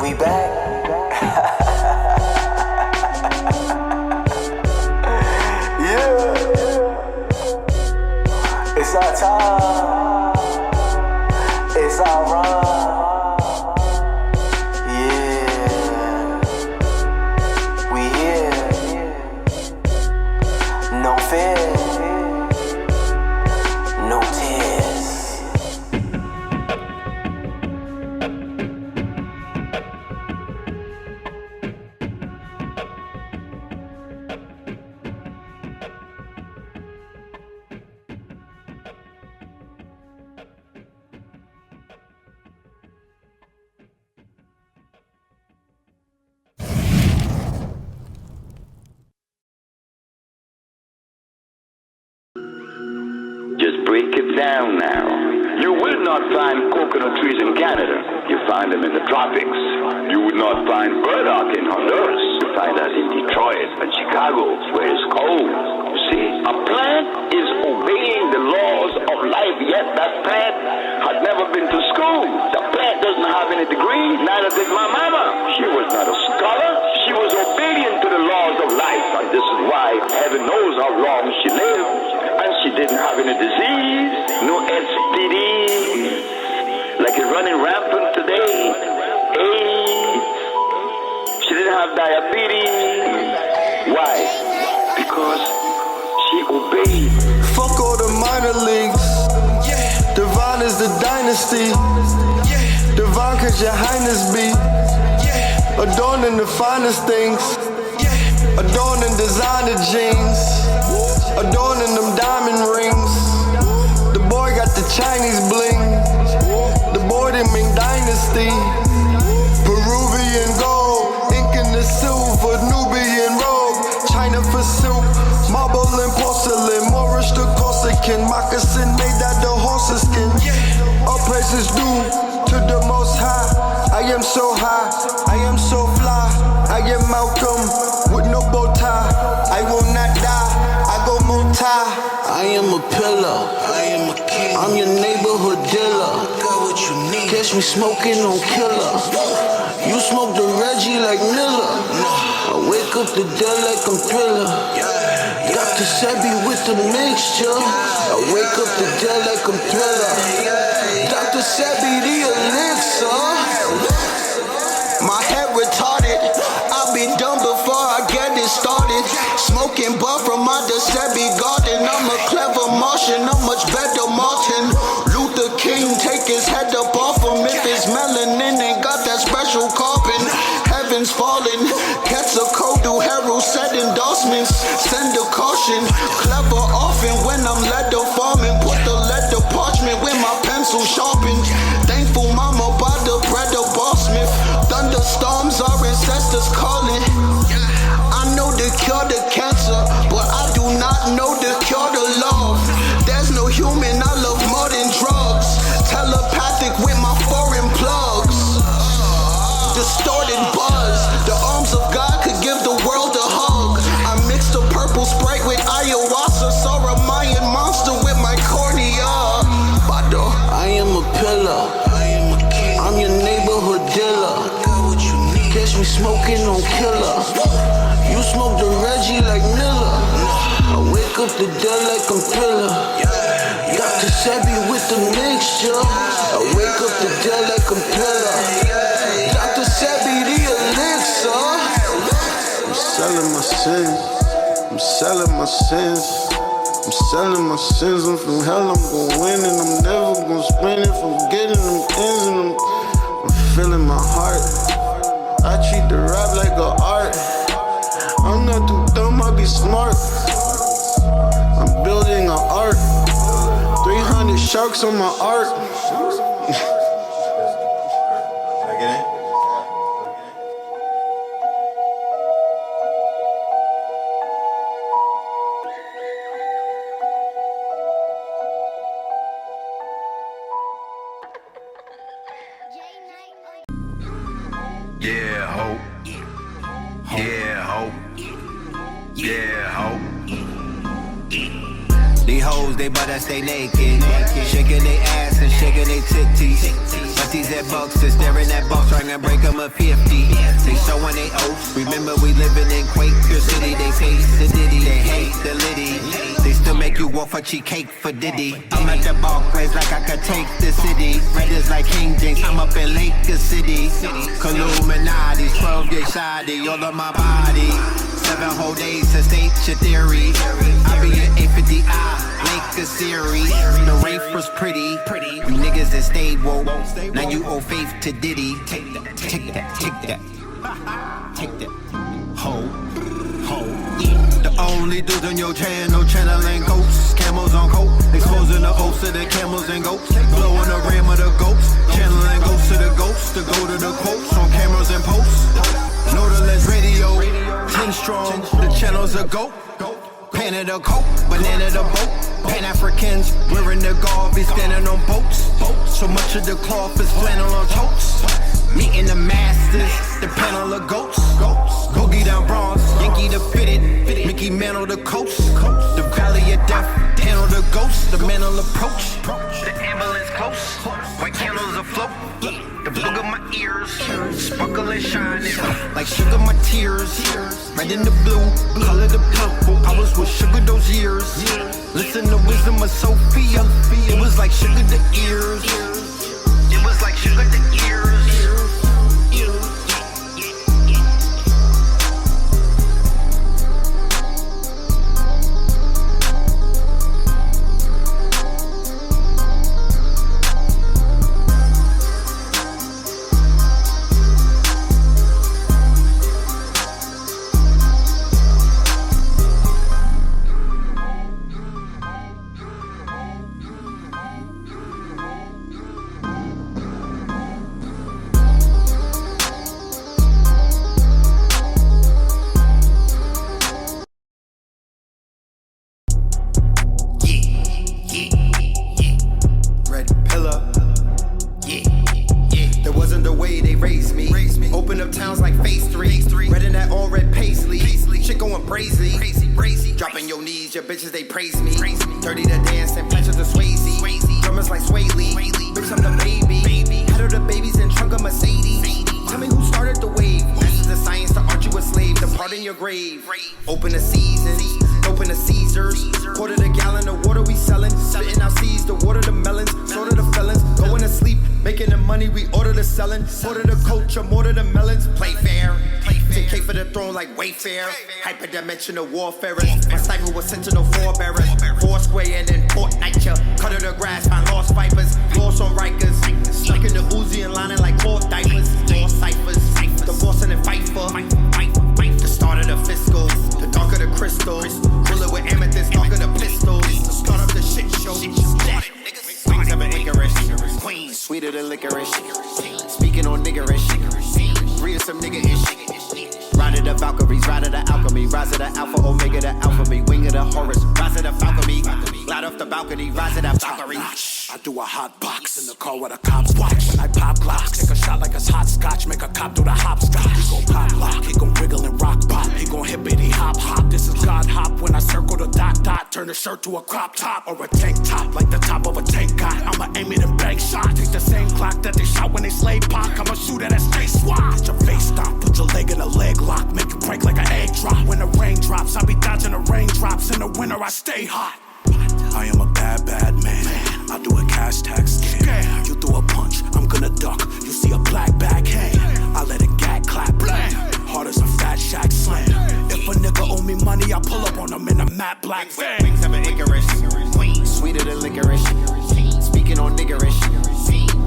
We back. Yeah. It's our time. It's our run. Yeah. We here. No fear. No tears. Just break it down now. You will not find coconut trees in Canada. You find them in the tropics. You would not find burdock in Honduras. You find that in Detroit and Chicago, where it's cold. You see, a plant is obeying the laws of life, yet that plant had never been to school. The plant doesn't have any degree, neither did my mama. She was not a scholar. She was obedient to the laws of life, and this is why heaven knows how long she lived. And she didn't have any disease, no STDs, like it's running rampant today. AIDS. She didn't have diabetes. Why? Because she obeyed. Fuck all the minor leagues. Divine is the dynasty. Divine cause your highness be. Adorning the finest things. Adorning designer jeans. Adorning them diamond rings. The boy got the Chinese bling. The boy the Ming Dynasty. Peruvian gold. Ink in the silver. Nubian robe. China for silk. Marble and porcelain. Moorish to Corsican. Moccasin made that the horse's skin. All praises due to the most high. I am so high. I am so fly. I am Malcolm with no bow tie. I will not die. I am a pillar. I am a king. I'm your neighborhood dealer. Got what you need. Catch me smoking on killer. You smoke the Reggie like Miller. I wake up the dead like I'm Thriller. Dr. Sebi with the mixture. I wake up the dead like I'm Thriller. Dr. Sebi the elixir. My head retarded. I'll be done before I get it started. Smoking buff from my Desebi garden. I'm a clever Martian, I'm much better Martin. Luther King, take his head up off him. If it's melanin, ain't got that special carbon. Heaven's falling, cats a code, do Harold said endorsements. Send a caution, clever often when I'm leather farming. Put the leather parchment with my pencil sharpened. Thankful mama by the bread of Bossmith. Thunderstorms are ancestors calling. I know the cure to cancer, but I do not know the cure to love. There's no human I love more than drugs. Telepathic with my foreign plugs. Distorted buzz. The arms of God could give the world a hug. I mixed a purple Sprite with ayahuasca. Saw a Mayan monster with my cornea. Bado, I am a pillar. I am a king. I'm your neighborhood dealer. Got what you need. Catch me smoking on killer. You smoke the Reggie like Miller. I wake up the dead like I'm Thriller. Dr. Sebi with the mixture. I wake up the dead like I'm Thriller. Dr. Sebi the elixir. I'm selling my sins. I'm selling my sins. I'm selling my sins. I'm from hell, I'm gon' win and I'm never gon' spend it. From getting them ends and I'm feeling my heart. I treat the rap like an art. I'm not too dumb, I be smart. I'm building an art. 300 sharks on my art. Yeah, ho. Yeah, ho. Yeah, ho. These hoes, they better stay naked. Shaking they ass and shaking they titties. But these at bucks are staring at bucks, trying to break them a 50. They showing they oats. Remember we living in Quaker City. They face the Diddy, they hate the Liddy. They still make you walk for cheap cake for Diddy. I'm at the Barclays like I could take the city. Red is like King James, I'm up in Laker City. Illuminati, 12 day shoddy, all of my body. 7 whole days to state your theory. I be an 850I, Laker series. The Wraith was pretty. You niggas that stayed woke. Now you owe faith to Diddy. Take that, take that, take that. Take that. Ho, ho. The only dudes on your channel channeling ghosts. Camels on coke. Exposing the oaths of the camels and goats. Blowing the ram of the goats. Channeling ghosts to the ghosts. To go to the quotes on cameras and posts. Notaless radio, 10 strong, the channels are goat. Painted a coat, banana the boat. Pan-Africans, wearing the garb, be standing on boats. So much of the cloth is flannel on totes. Meeting the masters, the panel of goats. Boogie down bronze, Yankee the fitted, Mickey Mantle the coast. The valley of death, handle the ghost. The mantle approach, the ambulance close. White candles afloat. The plug of my ears, sparkle and shining like sugar my tears. Red in the blue, color the purple. I was with sugar those years. Listen to wisdom of Sophia. It was like sugar the ears. It was like sugar the ears. Bitches, they praise me. Dirty to dance and patches to Swayze. Drummers like Sway Lee. Bitch, I'm the baby. Head of the babies in trunk of Mercedes. Tell me who started the wave. This is the science to art you a slave. Depart in your grave. Open the seasons. Open the Caesars. Quarter the gallon of water we sellin'. Spitting out seeds. The water the melons. Sort of the felons. Going to sleep. Making the money we order the selling. Order the culture. Mortar the melons. Play fair. 10K for the throne like Wayfair. Hyperdimensional warfare. My sniper was sentinel forebearers. Foursquare and then Fortnite. Cut of the grass, find lost vipers. Lost on Rikers. Stuck in the Uzi and lining like court diapers. Lost ciphers. The Boston and Pfeiffer. The start of the fiscal. The dark of the crystal. Bullet with amethyst. Dark of the pistols. Start up the shit show. Wings of an Icarus. Queen, sweeter than licorice. Speaking on niggerish. Real some nigga-ish. Ride of the Valkyries, ride of the alchemy, rise of the alpha, omega, the alpha me, wing of the Horus, rise of the Falcony, glide off the balcony, rise of the Valkyrie. I do a hot box in the car where the cops watch. When I pop glocks, take a shot like it's hot scotch, make a cop do the hopscotch. He gon' pop lock, he gon' wiggle and rock pop, he gon' hippity hop hop. This is God hop when I circle the dot dot, turn the shirt to a crop top or a tank top, like the top of a tank got. I'ma aim it and bang shot, take the same clock that they shot when they slay Pac. I'ma shoot at that stay swat. Get your face stomp, put your leg in a leg lock, make it break like an egg drop. When the rain drops, I be dodging the raindrops. In the winter, I stay hot. I am a bad, bad man. I do a cash tax scam. You throw a punch, I'm gonna duck. You see a black bag hang, I let a gag clap. Blam. Hard as a fat shack slam. If a nigga owe me money, I pull up on him in a matte black van. Wings of an Icarus. Queen, sweeter than licorice. Speaking on niggerish.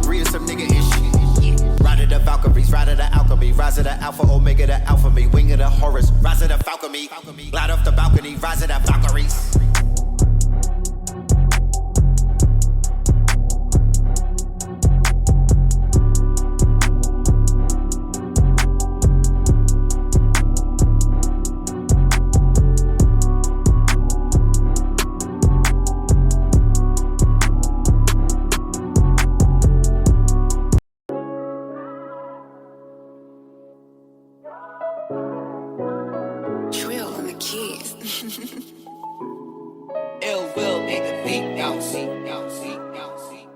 Real some nigga-ish. Ride of the Valkyries, ride of the alchemy, rise of the alpha, omega, the alpha me, wing of the Horus, rise of the Falcony, glide off the balcony, rise of the Valkyries.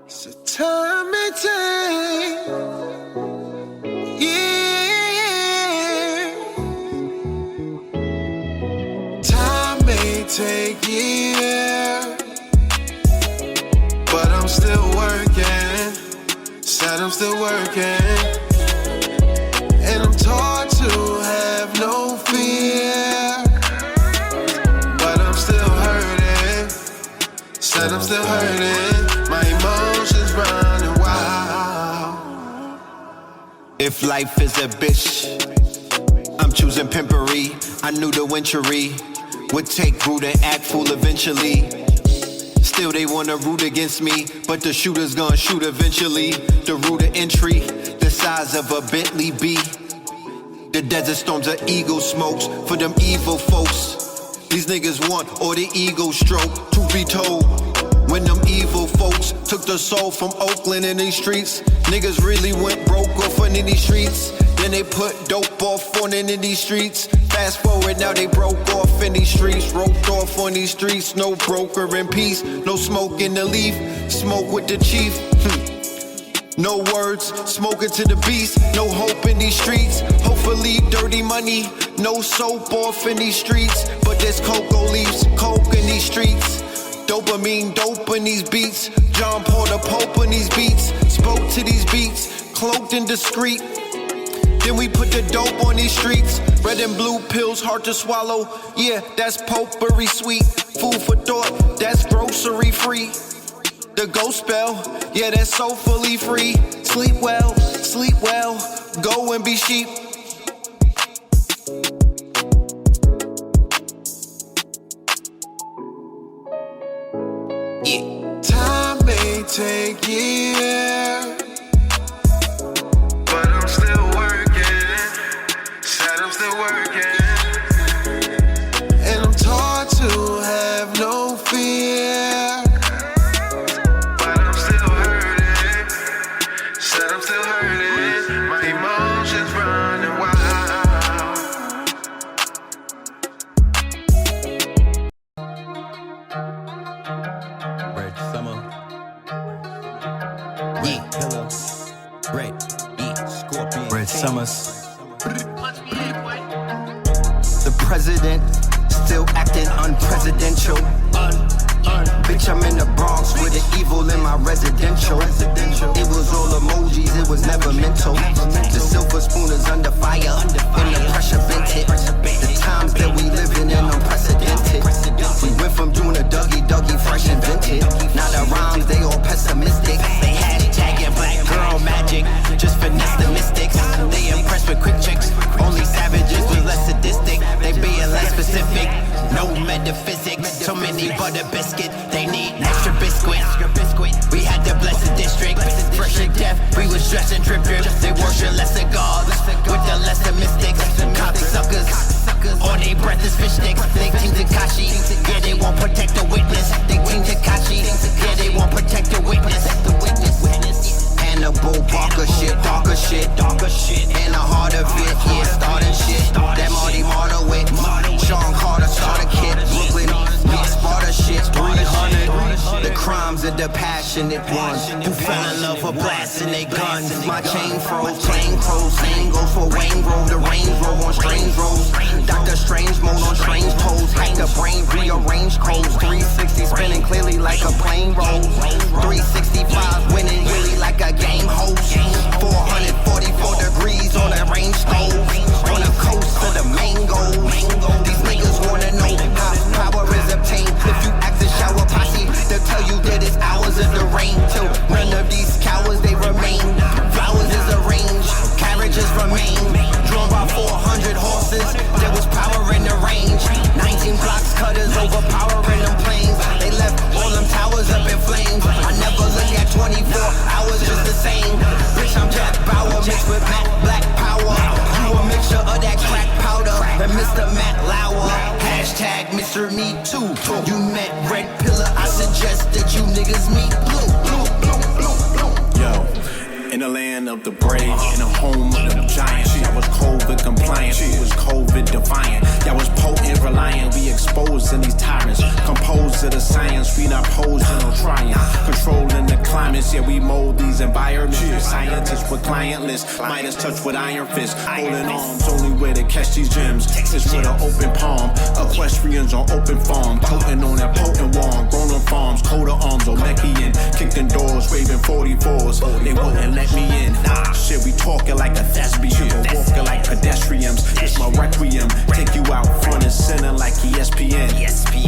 So time may take, yeah. Time may take years, but I'm still working. Said I'm still working, and I'm taught to have no fear, but I'm still hurting. Said I'm still hurting. My emotions running wild. If life is a bitch, I'm choosing pimpery. I knew the wintry would take root and act fool eventually. Still they wanna root against me, but the shooter's gonna shoot eventually. The route of entry, the size of a Bentley B. The desert storms of ego smokes for them evil folks. These niggas want all the ego stroke. Truth be told, when them evil folks took the soul from Oakland in these streets, niggas really went broke off in these streets. Then they put dope off on in these streets. Fast forward, now they broke off in these streets. Roped off on these streets, no broker in peace. No smoke in the leaf, smoke with the chief. No words, smoking to the beast. No hope in these streets. Hopefully dirty money, no soap off in these streets. But there's cocoa leaves, coke in these streets. Dopamine, dope in these beats. John Paul the Pope in these beats. Spoke to these beats, cloaked and discreet. Then we put the dope on these streets. Red and blue pills, hard to swallow. Yeah, that's potpourri sweet. Food for thought, that's grocery free. The ghost spell, yeah, that's so fully free. Sleep well, go and be sheep. Yeah. Time may take years, but I'm still working. Said I'm still working, and I'm taught to have no fear, but I'm still hurting. Said I'm still hurting. My emotions running wild. Red summer. Yeah. Pillow. Red. Yeah. Scorpion. Red summers. The president still acting unpresidential. Bitch, I'm in the Bronx with the evil in my residential. It was all emojis, it was never mental. The silver spoon is under fire, and the pressure vented. The times that we living in unprecedented. We went from doing a Dougie, fresh and vintage. Now the rhymes, they all pessimistic. They hashtagging black girl magic, just finesse the mystics. They impressed with quick chicks, only savages was less sadistic. They being less specific, no metaphysics. So many butter biscuit, they need extra biscuit. We had the blessed district, fresh to death. We was dressed in drip. They worship lesser gods with the lesser mystics. Cocksuckers, all they breath is fish sticks. They team Takashi, yeah, they won't protect the witness. They team Takashi, yeah, they won't protect the witness. Hannibal, darker shit. And the heart of it, yeah, starting shit. That Marty Martyr with Sean Carter, starter kid, Brooklyn, yeah, Sparta shit. 300, the crimes of the passionate ones who fell in love with blasting their guns. My chain froze, plain crows, same goes for Wayne Grove. The Range Rover on strange roads. Dr. Strange mode on strange toes. Hack the brain, rearrange codes. 360 spinning clearly like a plane roll. 365 winning really like a game host. 444 degrees on a range stove. On the coast of the mangoes. These niggas wanna know how power is obtained. If you ask the shower posse, they'll tell you that it's hours of the rain. Till none of these cowards they remain. Flowers is arranged, carriages remain. Drawn by 400 horses, there was power in the range. 19 blocks cutters overpowering them planes. They left all them towers up in flames. I never look at 24 hours just the same. Bitch, I'm Jack Bauer mixed with Matt Black Power. You a mixture of that crack powder and Mr. Matt Lauer. Hashtag Mr. Me Too. You met Red Pillar, I suggest that you niggas meet Blue. Yo, in the land of the brave, in the home of the giants. Y'all was COVID compliant, we was COVID defiant. Y'all was potent, reliant, we exposing these tyrants. Composed to the science, we not posing or trying. Controlling the climates, yeah, we mold these environments. Scientists with client lists, Midas touch with iron fists. Holding arms, only way to catch these gems. Texas with an open palm, equestrians on open farm. Toting on that potent wand, grown on farms, coat of arms, Olmekian. Kicked in doors, waving 44s. They wouldn't let me in. Nah, shit, we talking like a thespian, but walking like pedestrians. It's my requiem. Take you out front and center like ESPN.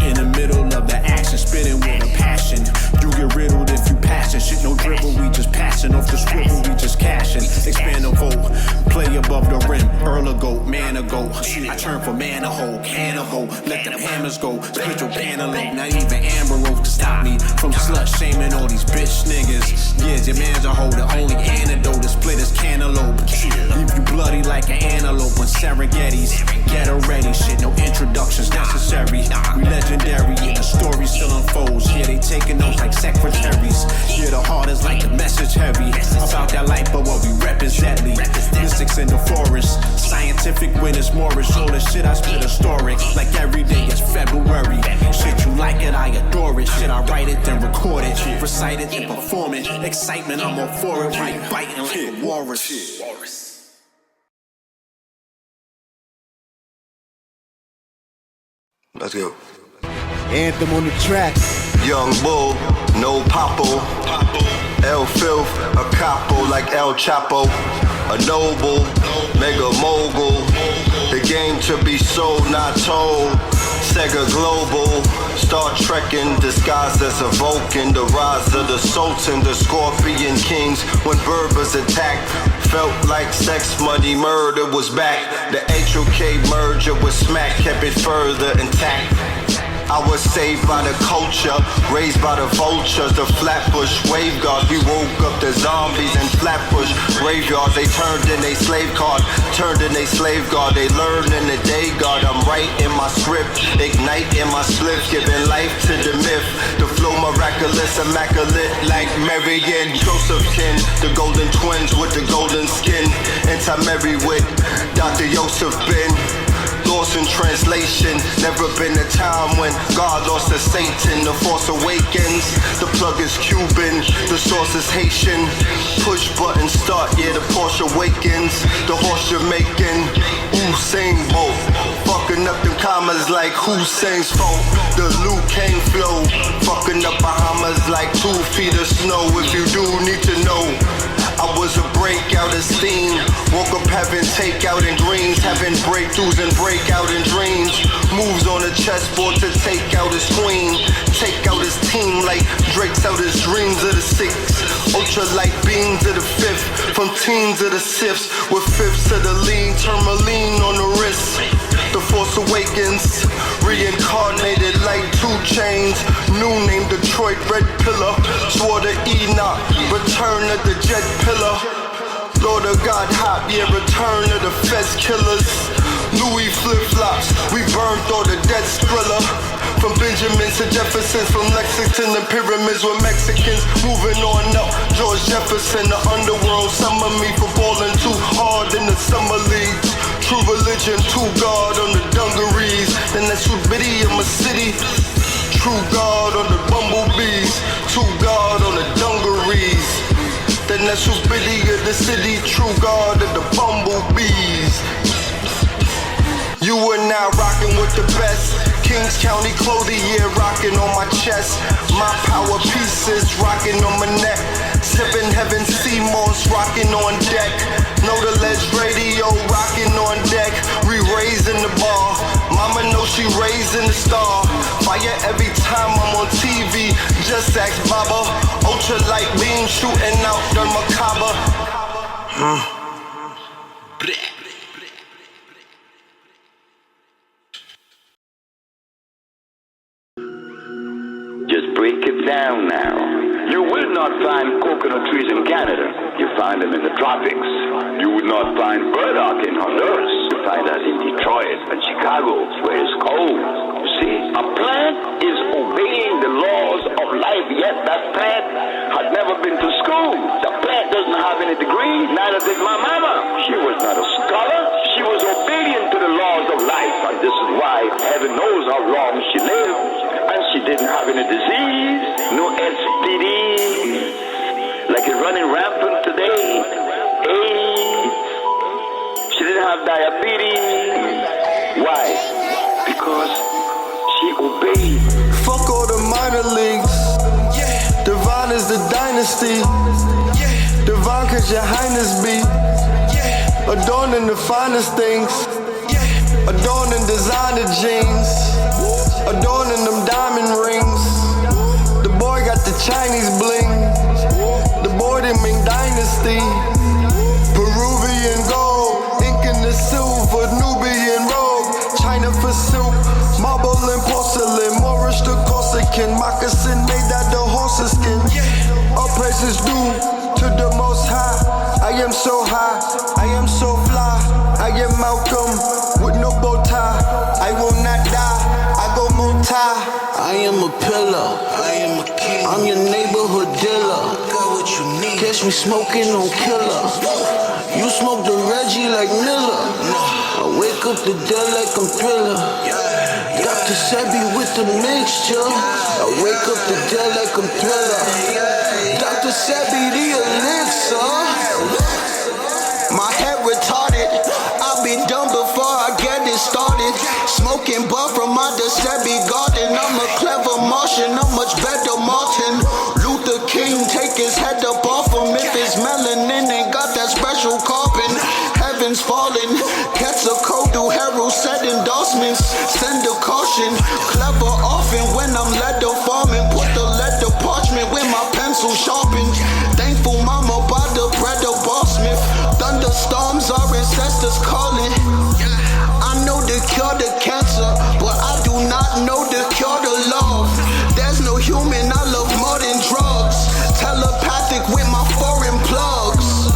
In the middle of the action, spitting with a passion. You get riddled if you passion. Shit, no dribble, we just passing. Off the swivel, we just cashing. Expand the vote, play above the rim. Earl ago, man ago. I turn from man to hoe, can of hoe. Let them hammers go. Split your paneling. Not even Amber Rose can stop me from slut shaming all these bitch niggas. Yeah, your man's a hoe. The only antidote to split his cantaloupe. Leave you bloody like an antelope when Serengetti's. Get ready, shit, no introductions necessary. We legendary, yeah, the story still unfolds. Yeah, they taking notes like secretaries. Yeah, the heart is like the message heavy. About that life, but what we rep is deadly. Mystics in the forest, scientific witness Morris. All the shit I spit historic, like every day is February. Shit, you like it, I adore it. Shit, I write it, then record it. Recite it, then perform it. Excitement, I'm all for it. Right, biting like a walrus. Let's go. Anthem on the track. Young Bull, no Papo. El Filth, a capo like El Chapo. A noble, mega mogul. The game to be sold, not told. Sega Global, Star Trekking, disguised as a Vulcan. The rise of the Sultan, the Scorpion Kings. When Berbers attacked, felt like sex, money, murder was back. The HOK merger with Smack kept it further intact. I was saved by the culture, raised by the vultures, the Flatbush wave guards. We woke up the zombies in Flatbush graveyards. They turned in a slave card, turned in a slave guard. They learned in the day guard. I'm writing my script, ignite in my slip, giving life to the myth. The flow miraculous, immaculate like Marian Josephkin. The golden twins with the golden skin. Anti-Mary with Dr. Yosef Ben. Lost in translation, never been a time when God lost to Satan. The Force Awakens, the plug is Cuban, the source is Haitian. Push button start, yeah, the Porsche awakens. The horse Jamaican, Usain Bolt. Fucking up them commas like Hussein's fault. The Luke Kane flow, fucking up Bahamas like 2 feet of snow. If you do need to know, I was a breakout of steam. Woke up having takeout and greens, having breakthroughs and breakout in dreams. Moves on the chessboard to take out his queen. Take out his team like Drake's out his dreams of the 6. Ultralight beams of the 5th. From teens to the 6ths. With 5ths to the lean. Tourmaline on the wrist. The Force Awakens. Reincarnated like 2 Chainz. New name Detroit Red Pillar. Swore to Enoch. Return of the Jet Pillar. Lord of God hop, yeah, return of the Fez killers. Louis flip-flops, we burned all the dead Skrilla. From Benjamins to Jeffersons, from Lexington to pyramids with Mexicans. Moving on up, George Jefferson, the underworld. Summer me for balling too hard in the summer leagues. True religion, true God on the dungarees. And that's what Biddy in my city. True God on the bumblebees. True God on the dungarees. Then that's who's Biddy of the city, true God of the bumblebees. You are now rocking with the best. Kings County clothing, yeah, rocking on my chest. My power pieces rocking on my neck. 7 Heaven Seamoss rocking on deck. Know the Ledge Radio rocking on deck. We raising the bar. Mama knows she raising the star. Fire every time I'm on TV. Just ask Baba. Ultralight beam shooting out the macabre. Just break it down now. You will not find coconut trees in Canada. You find them in the tropics. You would not find burdock in Honduras. You find that in Detroit and Chicago, where it's cold. You see, a plant is obeying the laws of life, yet that plant had never been to school. The plant doesn't have any degree, neither did my mama. She was not a scholar. She was obedient to the laws of life, and this is why heaven knows how long she lived. And she didn't have any disease, no STD, like it's running rampant today. AIDS. She didn't have diabetes. Why? Because she obeyed. Fuck all the minor leagues. Divine is the dynasty. Divine cause your highness be. Adorning the finest things. Adorning designer jeans. Adorning them diamond rings. The boy got the Chinese bling. The boy the Ming Dynasty. Peruvian gold. Ink in the silver. Nubian robe. China for silk. Marble and porcelain. Moorish to Corsican. Moccasin made out the horse's skin. All praises due to the most high. I am so high. I am so fly. I am Malcolm with no bow tie. I will not die. I go multi. I am a pillar. I am a king. I'm your neighborhood dealer. Got what you need. Catch me smoking on killer. You smoke the Reggie like Miller. I wake up the dead like I'm Thriller. Dr. Sebi with the mixture. I wake up the dead like I'm Thriller. Dr. Sebi the elixir. My head retarded. I'll be done before I get it started. Smoking bud from my Sebi garden. I'm a clever Martian. I'm much better Martin. Luther King take his head up off him. If it's melanin ain't got that special carbon. Heaven's falling. Gets a code to Harold said endorsements. Send a caution. Clever often when I'm leather farming. Put the leather parchment with my pencil sharpened. Thankful mama by the bread of Bossmith. Thunderstorms are ancestors calling. I know the cure to cancer, but I do not know the cure to love. There's no human I love more than drugs. Telepathic with my foreign plugs.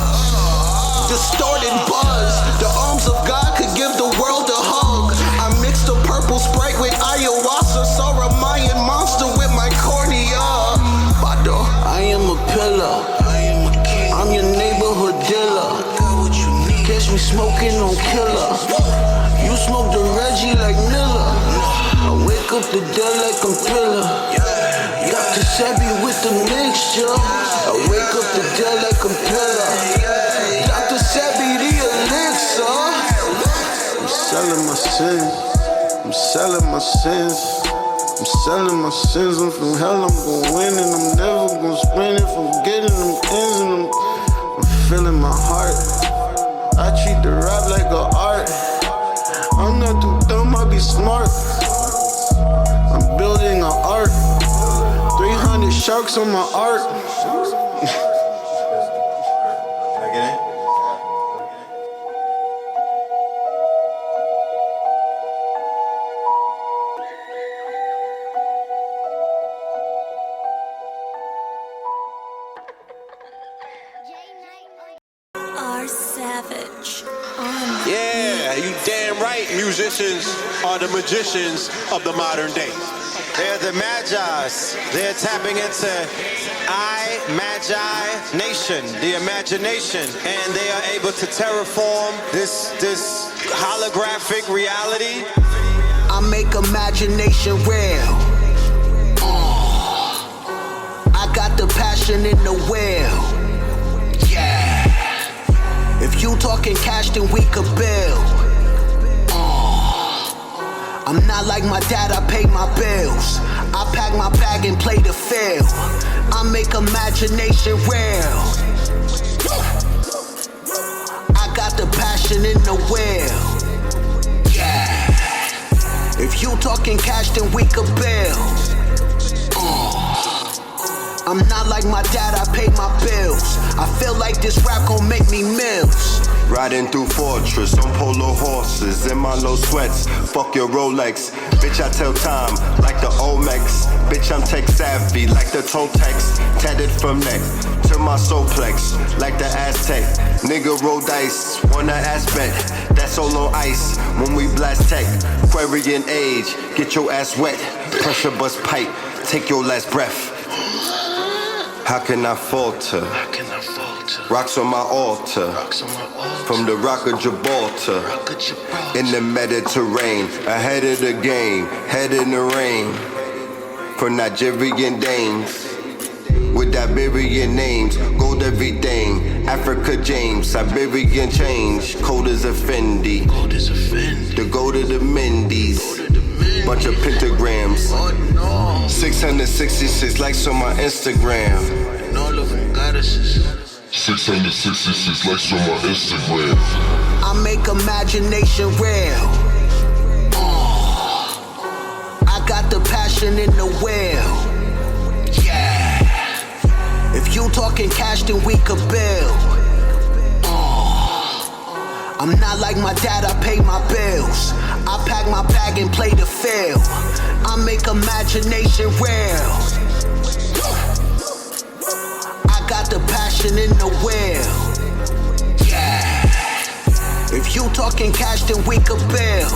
Distorted buzz. The arms of God could give the world a hug. I mixed a purple Sprite with ayahuasca. Saw a Mayan monster with my cornea. Bado, I am a pillar. I am a king. I'm your neighborhood dealer. Got what you need. Catch me smoking on killer. You smoke the Reggie like Miller. I wake up the dead like I'm Thriller. Dr. Sebi with the mixture. I wake up the dead like I'm Thriller. Dr. Sebi the elixir. I'm selling my sins. I'm selling my sins. I'm selling my sins. I'm from hell, I'm gon' win and I'm never gon' spend it. From getting them ends and I'm feeling my heart. I treat the rap like an art. I'm not too dumb, I be smart. I'm building an art. 300 sharks on my art. Can I get in? Are savage. Yeah, you damn right. Musicians are the magicians of the modern day. They're the Magi's. They're tapping into I-Magi Nation, the imagination, and they are able to terraform this holographic reality. I make imagination real. I got the passion in the will. Yeah. If you talking cash, then we could build. I'm not like my dad, I pay my bills. I pack my bag and play the field. I make imagination real. I got the passion in the will. Yeah. If you talking cash, then we could build. I'm not like my dad, I pay my bills. I feel like this rap gon' make me mills. Riding through Fortress on polo horses in my low sweats. Fuck your Rolex. Bitch, I tell time like the Olmecs. Bitch, I'm tech savvy like the Toltecs. Tatted from neck to my soulplex like the Aztec. Nigga roll dice, wanna aspect. That's all on ice when we blast tech. Aquarian age, get your ass wet. Pressure bust pipe, take your last breath. How can I falter? Rocks on my altar. From the Rock of Gibraltar. In the Mediterranean. Ahead of the game. Head in the rain. For Nigerian dames. With Iberian names. Gold everything. Africa James. Siberian change. Cold as a Fendi. The gold of the Mendy's. Bunch of pentagrams. 666 likes on my Instagram. And all of them goddesses. 666 likes on my Instagram. I make imagination real. I got the passion in the well. Yeah. If you talking cash, then we could build. I'm not like my dad, I pay my bills. I pack my bag and play the field. I make imagination real. I got the passion in the will. Yeah. If you talking cash, then we could build.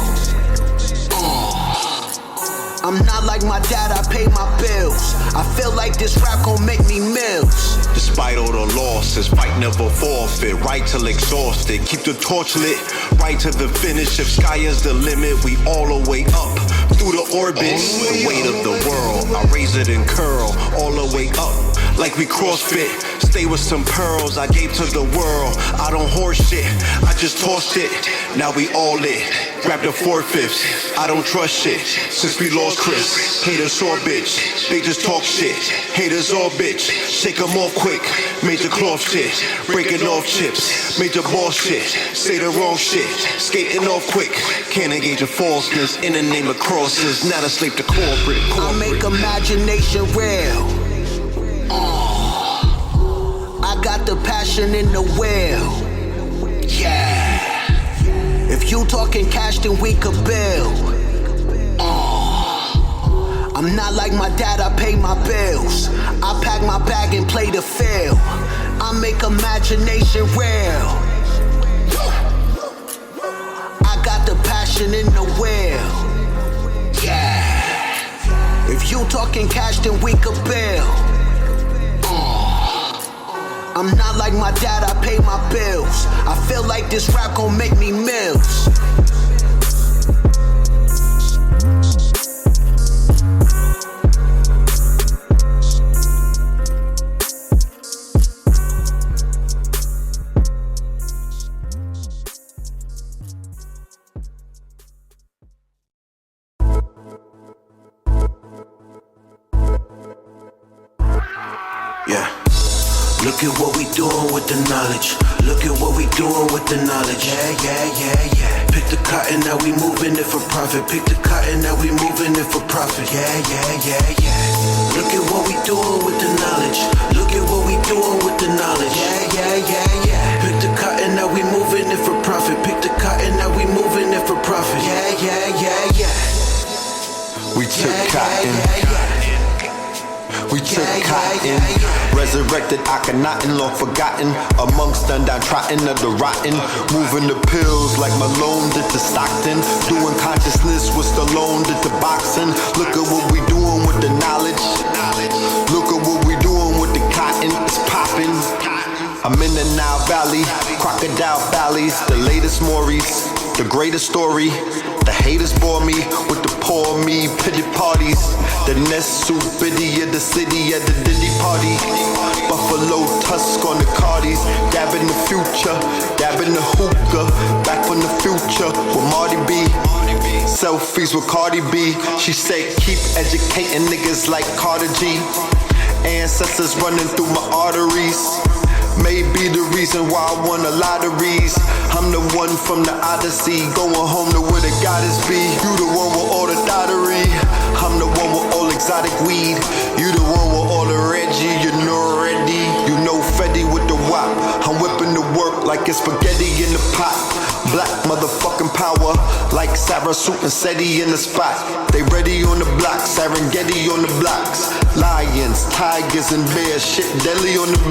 I'm not like my dad, I pay my bills. I feel like this rap gon' make me mills. Despite all the losses, fight never forfeit. Right till exhausted, keep the torch lit. Right to the finish, if sky is the limit, we all the way up. Through the orbits, the weight of the world. I raise it and curl, all the way up. Like we CrossFit, stay with some pearls I gave to the world. I don't horse shit, I just tossed it. Now we all lit, grab the 4/5. I don't trust shit, since we lost Chris. Haters all bitch, they just talk shit. Haters all bitch, shake them off quick. Major cloth shit, breaking off chips. Major boss shit, say the wrong shit. Skating off quick, can't engage in falseness. In the name of crosses, not a slave to corporate. I make imagination real. I got the passion in the will. Yeah. If you talking cash, then we could build. I'm not like my dad, I pay my bills. I pack my bag and play the field. I make imagination real. I got the passion in the will. Yeah. If you talking cash, then we could build. I'm not like my dad, I pay my bills. I feel like this rap gon' make me mills. Yeah. Look at what we doing with the knowledge. Look at what we doing with the knowledge. Yeah. Pick the cotton, now we moving it for profit. Pick the cotton, now we moving it for profit. Yeah. Look at what we doing with the knowledge. Look at what we doing with the knowledge. Yeah. Pick the cotton, now we moving it for profit. Pick the cotton, now we moving it for profit. Yeah. We took cotton. We took cotton, resurrected Akhenaten, long forgotten, amongst undone trotting of the rotten, moving the pills like Malone did to Stockton, doing consciousness with Stallone did to boxing. Look at what we doing with the knowledge. Look at what we doing with the cotton. It's popping. I'm in the Nile Valley, crocodile valleys, the latest Maurice, the greatest story. The haters bore me with the poor me pity parties. The nest soup biddy of the city at the Diddy party. Buffalo tusk on the Cardis. Dabbing the future, dabbing the hookah. Back from the future with Marty B. Selfies with Cardi B. She said keep educating niggas like Carter G. Ancestors running through my arteries. Maybe the reason why I won the lotteries. I'm the one from the Odyssey, going home to where the goddess be. You the one with all the dottery. I'm the one with all exotic weed. You the one with all the Reggie. You know ready. You know Fetty with the wop. I'm whipping the work like it's spaghetti in the pot. Black motherfucking power, like Sarah shooting SETI in the spot. They ready on the block, Serengeti on the blocks. Lions, tigers, and bears, shit deadly on the